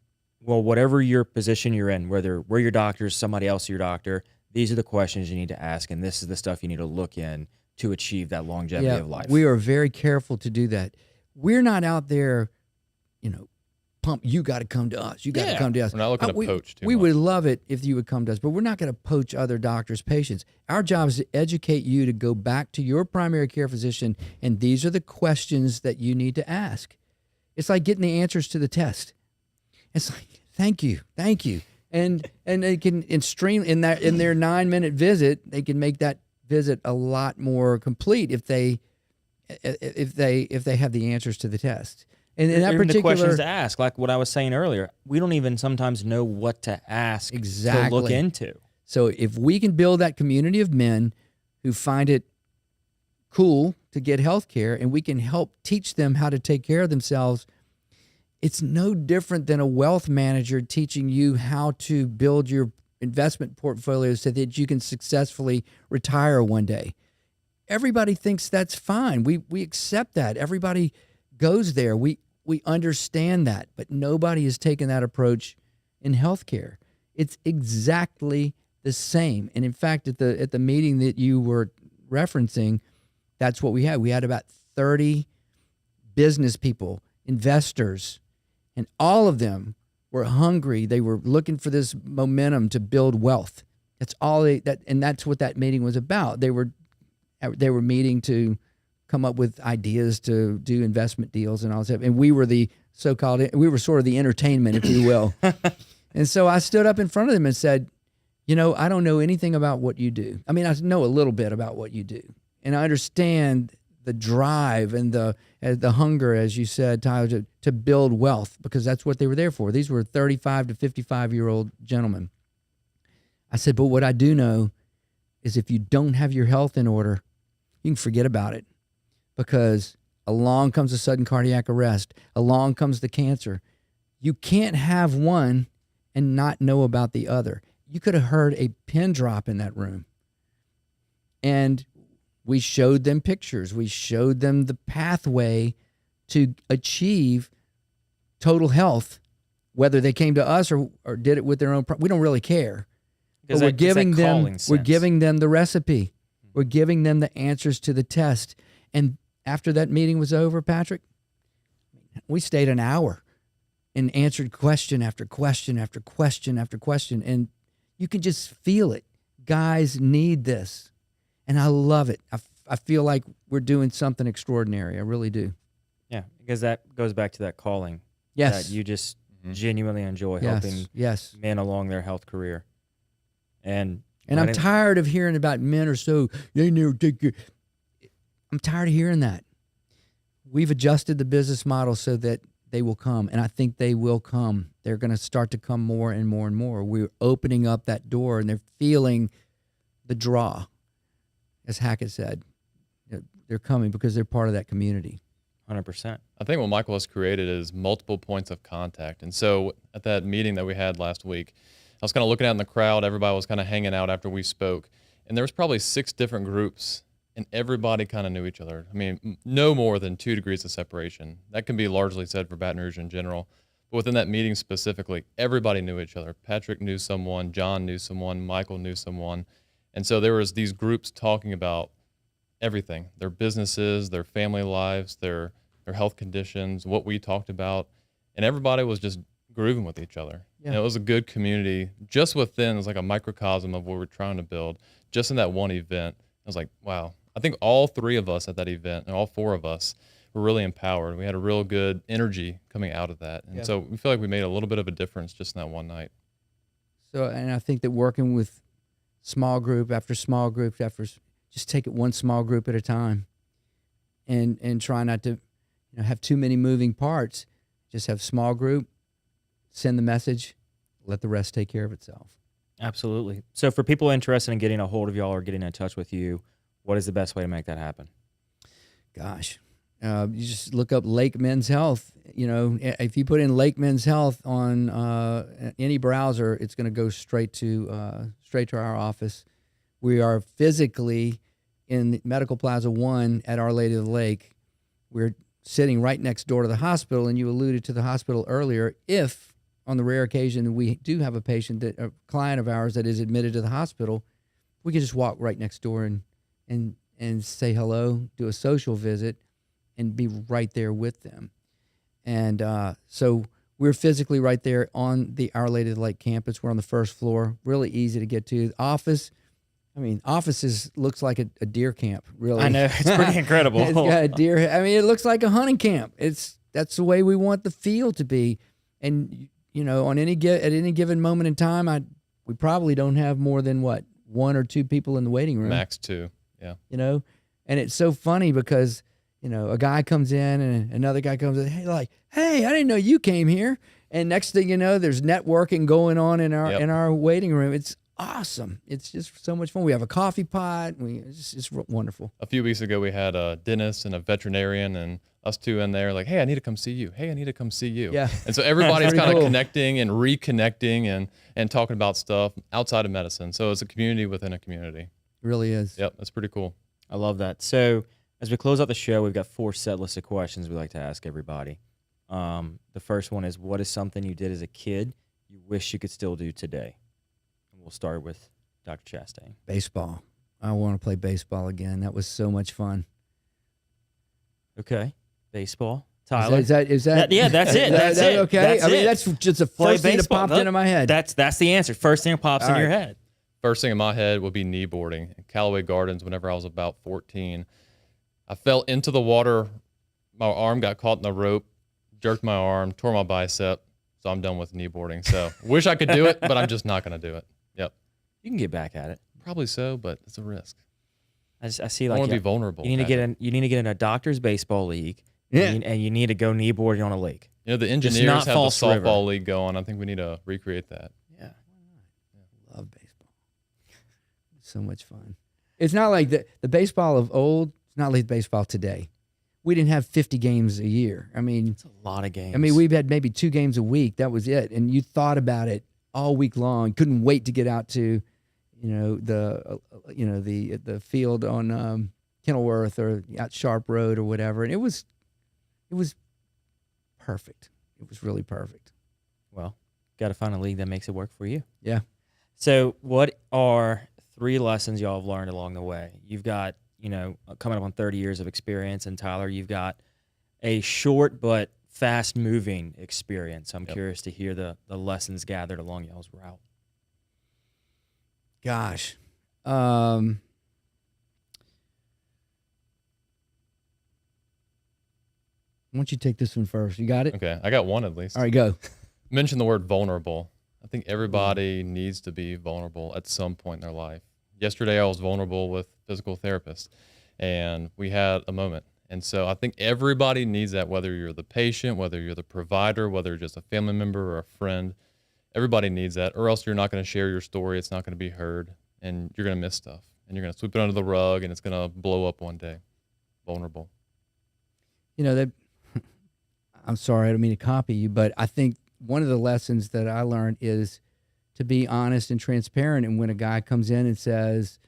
well, whatever your position you're in, whether we're your doctors, somebody else is your doctor, these are the questions you need to ask, and this is the stuff you need to look in to achieve that longevity of life. We are very careful to do that. We're not out there, pump, you got to come to us. You got to come to us. We're not looking to poach too We much. would love it if you would come to us, but we're not going to poach other doctors' patients. Our job is to educate you to go back to your primary care physician, and these are the questions that you need to ask. It's like getting the answers to the test. It's like, thank you. And they can in their 9-minute visit, they can make that visit a lot more complete if they have the answers to the test. And in that even particular, the questions to ask, like what I was saying earlier, we don't even sometimes know what to ask to look into. So if we can build that community of men who find it cool to get health care, and we can help teach them how to take care of themselves, it's no different than a wealth manager teaching you how to build your investment portfolio so that you can successfully retire one day. Everybody thinks that's fine. We accept that. Everybody goes there. We understand that, but nobody has taken that approach in healthcare. It's exactly the same. And in fact, at the meeting that you were referencing, that's what we had. We had about 30 business people, investors, and all of them were hungry. They were looking for this momentum to build wealth. That's all and that's what that meeting was about. They were meeting to come up with ideas to do investment deals and all that stuff. And we were we were sort of the entertainment, if you will. And so I stood up in front of them and said, I don't know anything about what you do. I mean, I know a little bit about what you do. And I understand the drive and the hunger, as you said, Tyler, to build wealth, because that's what they were there for. These were 35 to 55-year-old gentlemen. I said, but what I do know is if you don't have your health in order, you can forget about it, because along comes a sudden cardiac arrest. Along comes the cancer. You can't have one and not know about the other. You could have heard a pin drop in that room. And we showed them pictures. We showed them the pathway to achieve total health, whether they came to us or did it with their own. We don't really care. But we're giving them the recipe. We're giving them the answers to the test. And after that meeting was over, Patrick, we stayed an hour and answered question after question after question after question. And you can just feel it. Guys need this. And I love it. I feel like we're doing something extraordinary. I really do. Yeah, because that goes back to that calling. Yes. That you just genuinely enjoy helping men along their health career. And I'm tired of hearing about men are so, they never take care. I'm tired of hearing that. We've adjusted the business model so that they will come, and I think they will come. They're going to start to come more and more and more. We're opening up that door, and they're feeling the draw, as Hackett said. They're coming because they're part of that community. 100%. I think what Michael has created is multiple points of contact. And so at that meeting that we had last week, I was kind of looking out in the crowd. Everybody was kind of hanging out after we spoke. And there was probably 6 different groups, and everybody kind of knew each other. I mean, no more than 2 degrees of separation. That can be largely said for Baton Rouge in general. But within that meeting specifically, everybody knew each other. Patrick knew someone, John knew someone, Michael knew someone. And so there was these groups talking about everything, their businesses, their family lives, their health conditions, what we talked about. And everybody was just grooving with each other. Yeah. And it was a good community just within. It was like a microcosm of what we're trying to build just in that one event. I was like, wow. I think all 3 of us at that event, and all 4 of us, were really empowered. We had a real good energy coming out of that. And so we feel like we made a little bit of a difference just in that one night. So, and I think that working with small group after small group after, just take it one small group at a time, and try not to have too many moving parts. Just have small group, send the message, let the rest take care of itself. Absolutely. So for people interested in getting a hold of y'all or getting in touch with you, what is the best way to make that happen? Gosh, you just look up Lake Men's Health. If you put in Lake Men's Health on any browser, it's going to go straight to our office. We are physically in Medical Plaza 1 at Our Lady of the Lake. We're sitting right next door to the hospital, and you alluded to the hospital earlier. If on the rare occasion we do have a patient, a client of ours that is admitted to the hospital, we can just walk right next door and say hello, do a social visit, and be right there with them. And so we're physically right there on the Our Lady of the Lake campus. We're on the first floor, really easy to get to. The office, looks like a deer camp, really. I know, it's pretty incredible. It's got a deer. It looks like a hunting camp. That's the way we want the field to be. And at any given moment in time, we probably don't have more than 1 or 2 people in the waiting room. Max 2, yeah. And it's so funny because a guy comes in and another guy comes in. Hey, I didn't know you came here. And next thing you know, there's networking going on in our waiting room. It's awesome. It's just so much fun. We have a coffee pot. It's wonderful. A few weeks ago, we had a dentist and a veterinarian, and us 2 in there, like, hey, I need to come see you. Hey, I need to come see you. Yeah. And so everybody's kind of cool. connecting and reconnecting and talking about stuff outside of medicine. So it's a community within a community. It really is. Yep, that's pretty cool. I love that. So as we close out the show, we've got 4 set lists of questions we like to ask everybody. The first one is, what is something you did as a kid you wish you could still do today? And we'll start with Dr. Chastain. Baseball. I want to play baseball again. That was so much fun. Okay. Baseball. Tyler. Is that yeah, that's it. That's it. Okay. That's that's just the first thing that popped into my head. That's the answer. First thing that pops in your head. First thing in my head would be knee boarding. In Callaway Gardens, whenever I was about 14, I fell into the water. My arm got caught in the rope, jerked my arm, tore my bicep. So I'm done with knee boarding. So wish I could do it, but I'm just not going to do it. Yep. You can get back at it. Probably so, but it's a risk. I see I like want to be vulnerable. you need to Patrick. get in. You need to get in a doctor's baseball league. Yeah. And you need to go kneeboarding on a lake. You know, the Just engineers not have the False softball River. league going. I think we need to recreate that. Yeah. Love baseball. So much fun. It's not like the baseball of old. It's not like baseball today. We didn't have 50 games a year. I mean, It's a lot of games. we've had maybe 2 games a week. That was it. And you thought about it all week long. Couldn't wait to get out to, the field on Kenilworth or out Sharp Road or whatever. And it was perfect. It was really perfect. Well, got to find a league that makes it work for you. Yeah. So, what are 3 lessons y'all have learned along the way? You've got, coming up on 30 years of experience, and Tyler, you've got a short but fast-moving experience. I'm curious to hear the lessons gathered along y'all's route. Gosh. Why don't you take this one first? You got it? Okay, I got one at least. All right, go. Mention the word vulnerable. I think everybody needs to be vulnerable at some point in their life. Yesterday, I was vulnerable with physical therapist, and we had a moment. And so I think everybody needs that, whether you're the patient, whether you're the provider, whether you're just a family member or a friend. Everybody needs that, or else you're not going to share your story. It's not going to be heard, and you're going to miss stuff. And you're going to sweep it under the rug, and it's going to blow up one day. Vulnerable. I'm sorry, I don't mean to copy you, but I think one of the lessons that I learned is to be honest and transparent. And when a guy comes in and says,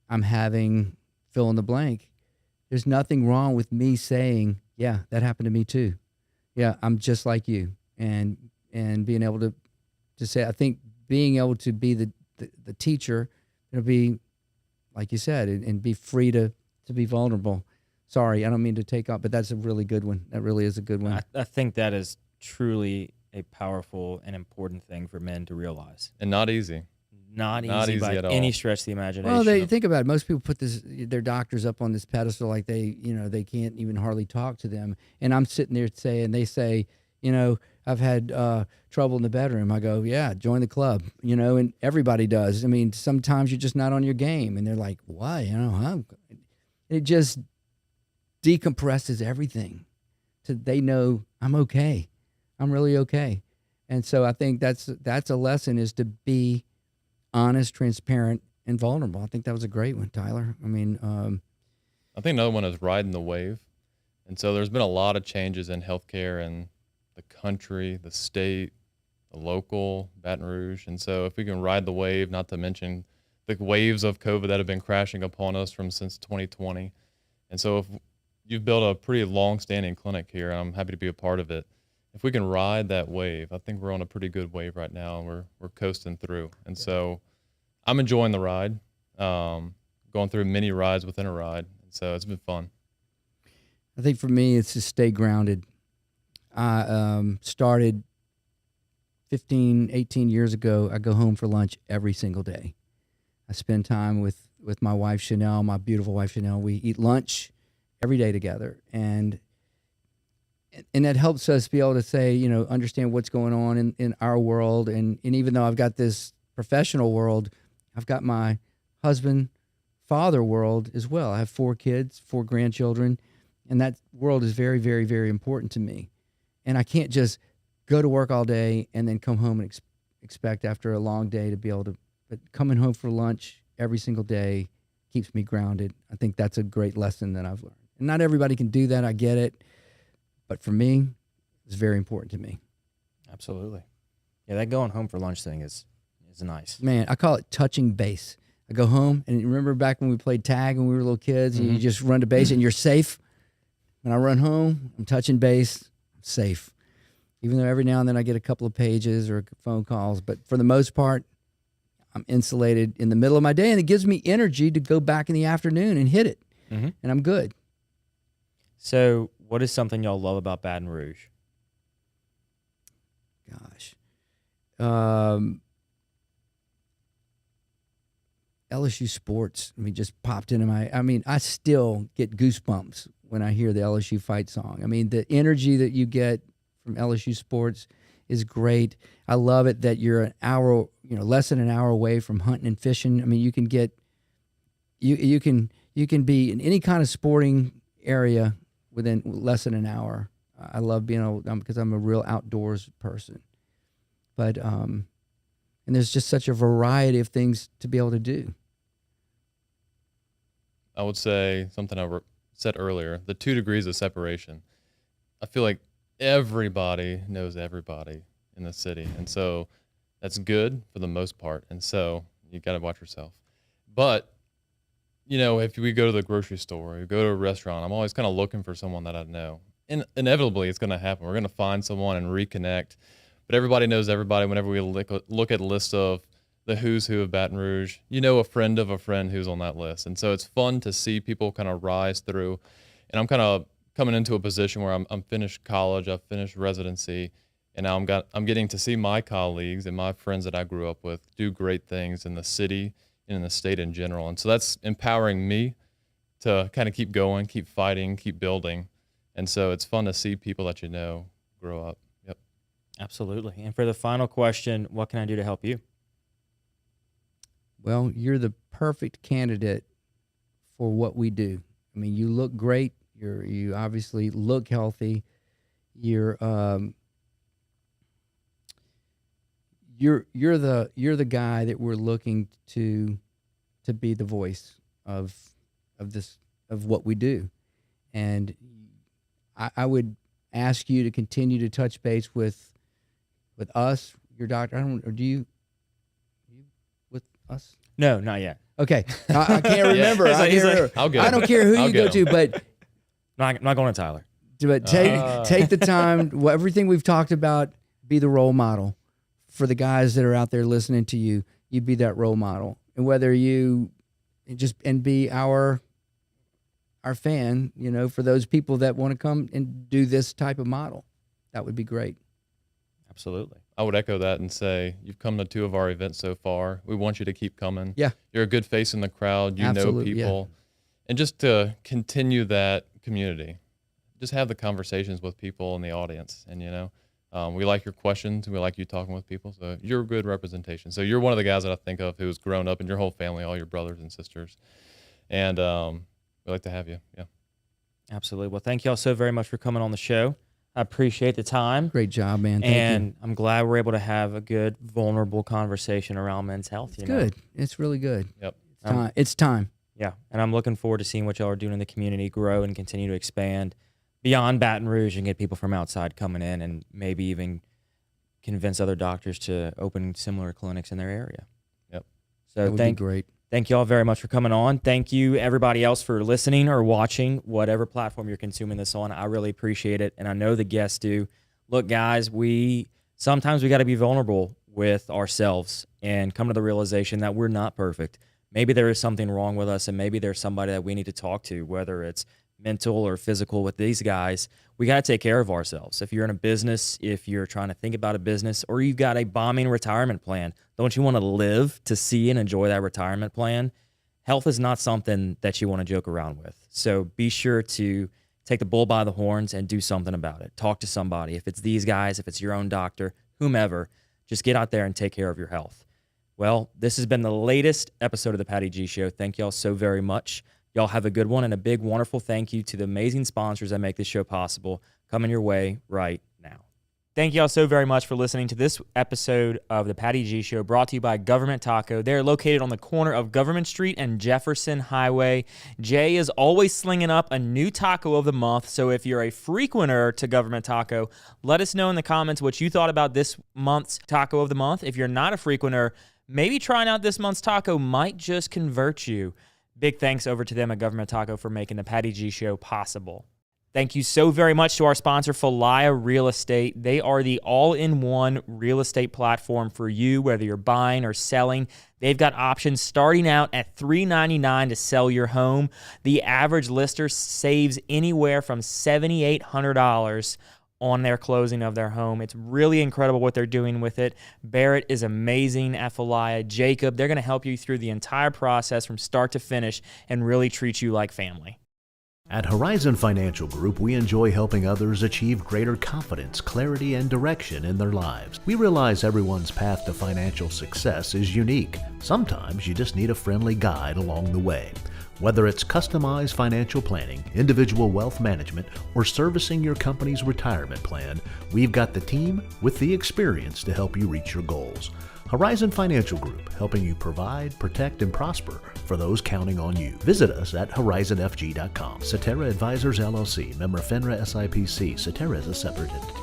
I'm having fill in the blank, there's nothing wrong with me saying, yeah, that happened to me too. Yeah, I'm just like you. And being able to say, I think being able to be the teacher, be, like you said, and be free to be vulnerable. Sorry, I don't mean to take up, but that's a really good one. That really is a good one. I think that is truly a powerful and important thing for men to realize. And not easy. Not easy by at all. any stretch of the imagination. Well, think about it. Most people put their doctors up on this pedestal like they can't even hardly talk to them. And I'm sitting there saying, they say, I've had trouble in the bedroom. I go, yeah, join the club, and everybody does. I mean, sometimes you're just not on your game. And they're like, why? It just decompresses everything. So they know I'm okay. I'm really okay. And so I think that's a lesson, is to be honest, transparent, and vulnerable. I think that was a great one, Tyler. I mean, I think another one is riding the wave. And so there's been a lot of changes in healthcare in the country, the state, the local, Baton Rouge. And so if we can ride the wave, not to mention the waves of COVID that have been crashing upon us since 2020. And so if you've built a pretty long-standing clinic here, and I'm happy to be a part of it. If we can ride that wave, I think we're on a pretty good wave right now, and we're coasting through. And so I'm enjoying the ride, going through many rides within a ride. And so it's been fun. I think for me, it's to stay grounded. I started 15, 18 years ago. I go home for lunch every single day. I spend time with my wife, Chanel, my beautiful wife, Chanel. We eat lunch every day together. And that helps us be able to say, understand what's going on in our world. And even though I've got this professional world, I've got my husband, father world as well. I have 4 kids, 4 grandchildren, and that world is very, very, very important to me. And I can't just go to work all day and then come home and expect after a long day to be able to, but coming home for lunch every single day keeps me grounded. I think that's a great lesson that I've learned. And not everybody can do that. I get it. But for me, it's very important to me. Absolutely. Yeah, that going home for lunch thing is nice. Man, I call it touching base. I go home, and remember back when we played tag when we were little kids, and you just run to base and you're safe? When I run home, I'm touching base, I'm safe. Even though every now and then I get a couple of pages or phone calls, but for the most part, I'm insulated in the middle of my day, and it gives me energy to go back in the afternoon and hit it, and I'm good. So what is something y'all love about Baton Rouge? Gosh. LSU sports, just popped into I still get goosebumps when I hear the LSU fight song. The energy that you get from LSU sports is great. I love it that you're an hour, less than an hour away from hunting and fishing. You can You can be in any kind of sporting area within less than an hour. I love being able, because I'm a real outdoors person. But and there's just such a variety of things to be able to do. I would say something I said earlier, the 2 degrees of separation. I feel like everybody knows everybody in the city. And so that's good for the most part. And so you got to watch yourself. But, if we go to the grocery store, or go to a restaurant, I'm always kind of looking for someone that I know. And inevitably, it's going to happen. We're going to find someone and reconnect. But everybody knows everybody. Whenever we look at a list of the who's who of Baton Rouge, a friend of a friend who's on that list. And so it's fun to see people kind of rise through. And I'm kind of coming into a position where I'm finished college, I've finished residency, and now I'm getting to see my colleagues and my friends that I grew up with do great things in the city and in the state in general. And so that's empowering me to kind of keep going, keep fighting, keep building. And so it's fun to see people that grow up. Yep. Absolutely. And for the final question, what can I do to help you? Well, you're the perfect candidate for what we do. I mean, you look great. You obviously look healthy. You're the guy that we're looking to be the voice of what we do. And I would ask you to continue to touch base with us, your doctor. Or do you with us? No, not yet. Okay, I can't remember. I'll go. I don't care who you go to, but I'm not going to Tyler. But take the time. Everything we've talked about, be the role model for the guys that are out there listening to you. You be that role model, and whether you and be our fan, for those people that want to come and do this type of model, that would be great. Absolutely. I would echo that and say you've come to 2 of our events so far. We want you to keep coming. Yeah. You're a good face in the crowd. You Absolutely, know people. Yeah. And just to continue that community, just have the conversations with people in the audience. And, we like your questions. We like you talking with people. So you're a good representation. So you're one of the guys that I think of who's grown up in your whole family, all your brothers and sisters. And we'd like to have you. Yeah. Absolutely. Well, thank you all so very much for coming on the show. I appreciate the time. Great job, man. Thank you. I'm glad we're able to have a good, vulnerable conversation around men's health. It's good. It's really good. Yep. It's time. Yeah, and I'm looking forward to seeing what y'all are doing in the community grow and continue to expand beyond Baton Rouge and get people from outside coming in and maybe even convince other doctors to open similar clinics in their area. Yep. So that would be great. Thank you all very much for coming on. Thank you, everybody else, for listening or watching, whatever platform you're consuming this on. I really appreciate it, and I know the guests do. Look, guys, sometimes we got to be vulnerable with ourselves and come to the realization that we're not perfect. Maybe there is something wrong with us, and maybe there's somebody that we need to talk to, whether it's mental or physical with these guys. We got to take care of ourselves. If you're in a business, if you're trying to think about a business, or you've got a bombing retirement plan, don't you want to live to see and enjoy that retirement plan? Health is not something that you want to joke around with. So be sure to take the bull by the horns and do something about it. Talk to somebody. If it's these guys, if it's your own doctor, whomever, just get out there and take care of your health. Well, this has been the latest episode of the Patty G Show. Thank y'all so very much. Y'all have a good one, and a big, wonderful thank you to the amazing sponsors that make this show possible coming your way right now. Thank y'all so very much for listening to this episode of the Patty G Show, brought to you by Government Taco. They're located on the corner of Government Street and Jefferson Highway. Jay is always slinging up a new taco of the month, so if you're a frequenter to Government Taco, let us know in the comments what you thought about this month's taco of the month. If you're not a frequenter, maybe trying out this month's taco might just convert you. Big thanks over to them at Government Taco for making the Patty G Show possible. Thank you so very much to our sponsor, Falaya Real Estate. They are the all-in-one real estate platform for you, whether you're buying or selling. They've got options starting out at $399 to sell your home. The average lister saves anywhere from $7,800 on their closing of their home. It's really incredible what they're doing with it. Barrett is amazing at Falaya. Jacob, they're going to help you through the entire process from start to finish and really treat you like family. At Horizon Financial Group, we enjoy helping others achieve greater confidence, clarity, and direction in their lives. We realize everyone's path to financial success is unique. Sometimes you just need a friendly guide along the way. Whether it's customized financial planning, individual wealth management, or servicing your company's retirement plan, we've got the team with the experience to help you reach your goals. Horizon Financial Group, helping you provide, protect, and prosper for those counting on you. Visit us at horizonfg.com. Cetera Advisors LLC, member FINRA SIPC. Cetera is a separate entity.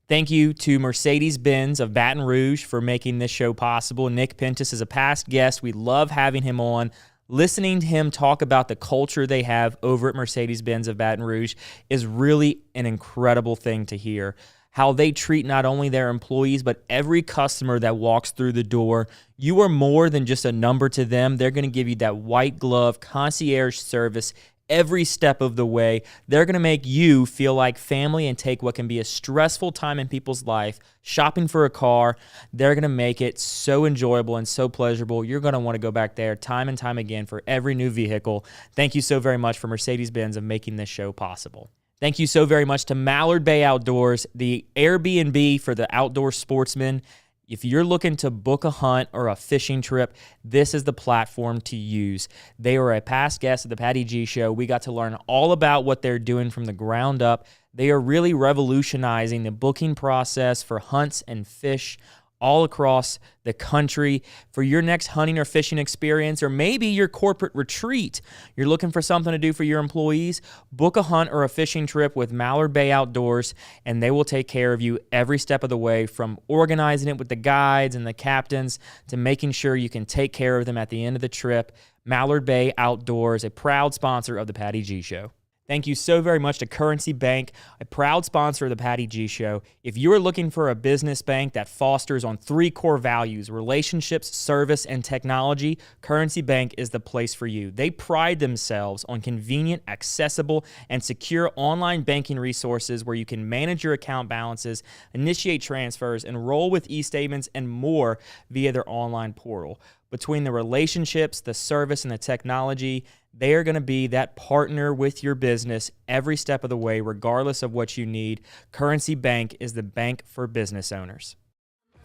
Thank you to Mercedes-Benz of Baton Rouge for making this show possible. Nick Pentis is a past guest. We love having him on. Listening to him talk about the culture they have over at Mercedes-Benz of Baton Rouge is really an incredible thing to hear. How they treat not only their employees, but every customer that walks through the door. You are more than just a number to them. They're going to give you that white glove concierge service every step of the way. They're going to make you feel like family and take what can be a stressful time in people's life, shopping for a car. They're going to make it so enjoyable and so pleasurable. You're going to want to go back there time and time again for every new vehicle. Thank you so very much for Mercedes-Benz of making this show possible. Thank you so very much to Mallard Bay Outdoors, the Airbnb for the outdoor sportsman. If you're looking to book a hunt or a fishing trip, this is the platform to use. They are a past guest of the Patty G Show. We got to learn all about what they're doing from the ground up. They are really revolutionizing the booking process for hunts and fish all across the country. For your next hunting or fishing experience, or maybe your corporate retreat, you're looking for something to do for your employees, book a hunt or a fishing trip with Mallard Bay Outdoors, and they will take care of you every step of the way, from organizing it with the guides and the captains to making sure you can take care of them at the end of the trip. Mallard Bay Outdoors, a proud sponsor of the Patty G Show. Thank you so very much to Currency Bank, a proud sponsor of the Patty G Show. If you are looking for a business bank that fosters on three core values, relationships, service, and technology, Currency Bank is the place for you. They pride themselves on convenient, accessible, and secure online banking resources where you can manage your account balances, initiate transfers, enroll with e-statements, and more via their online portal. Between the relationships, the service, and the technology, they are going to be that partner with your business every step of the way, regardless of what you need. Currency Bank is the bank for business owners.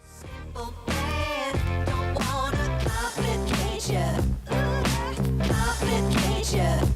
Simple man, don't want a complication. Complication.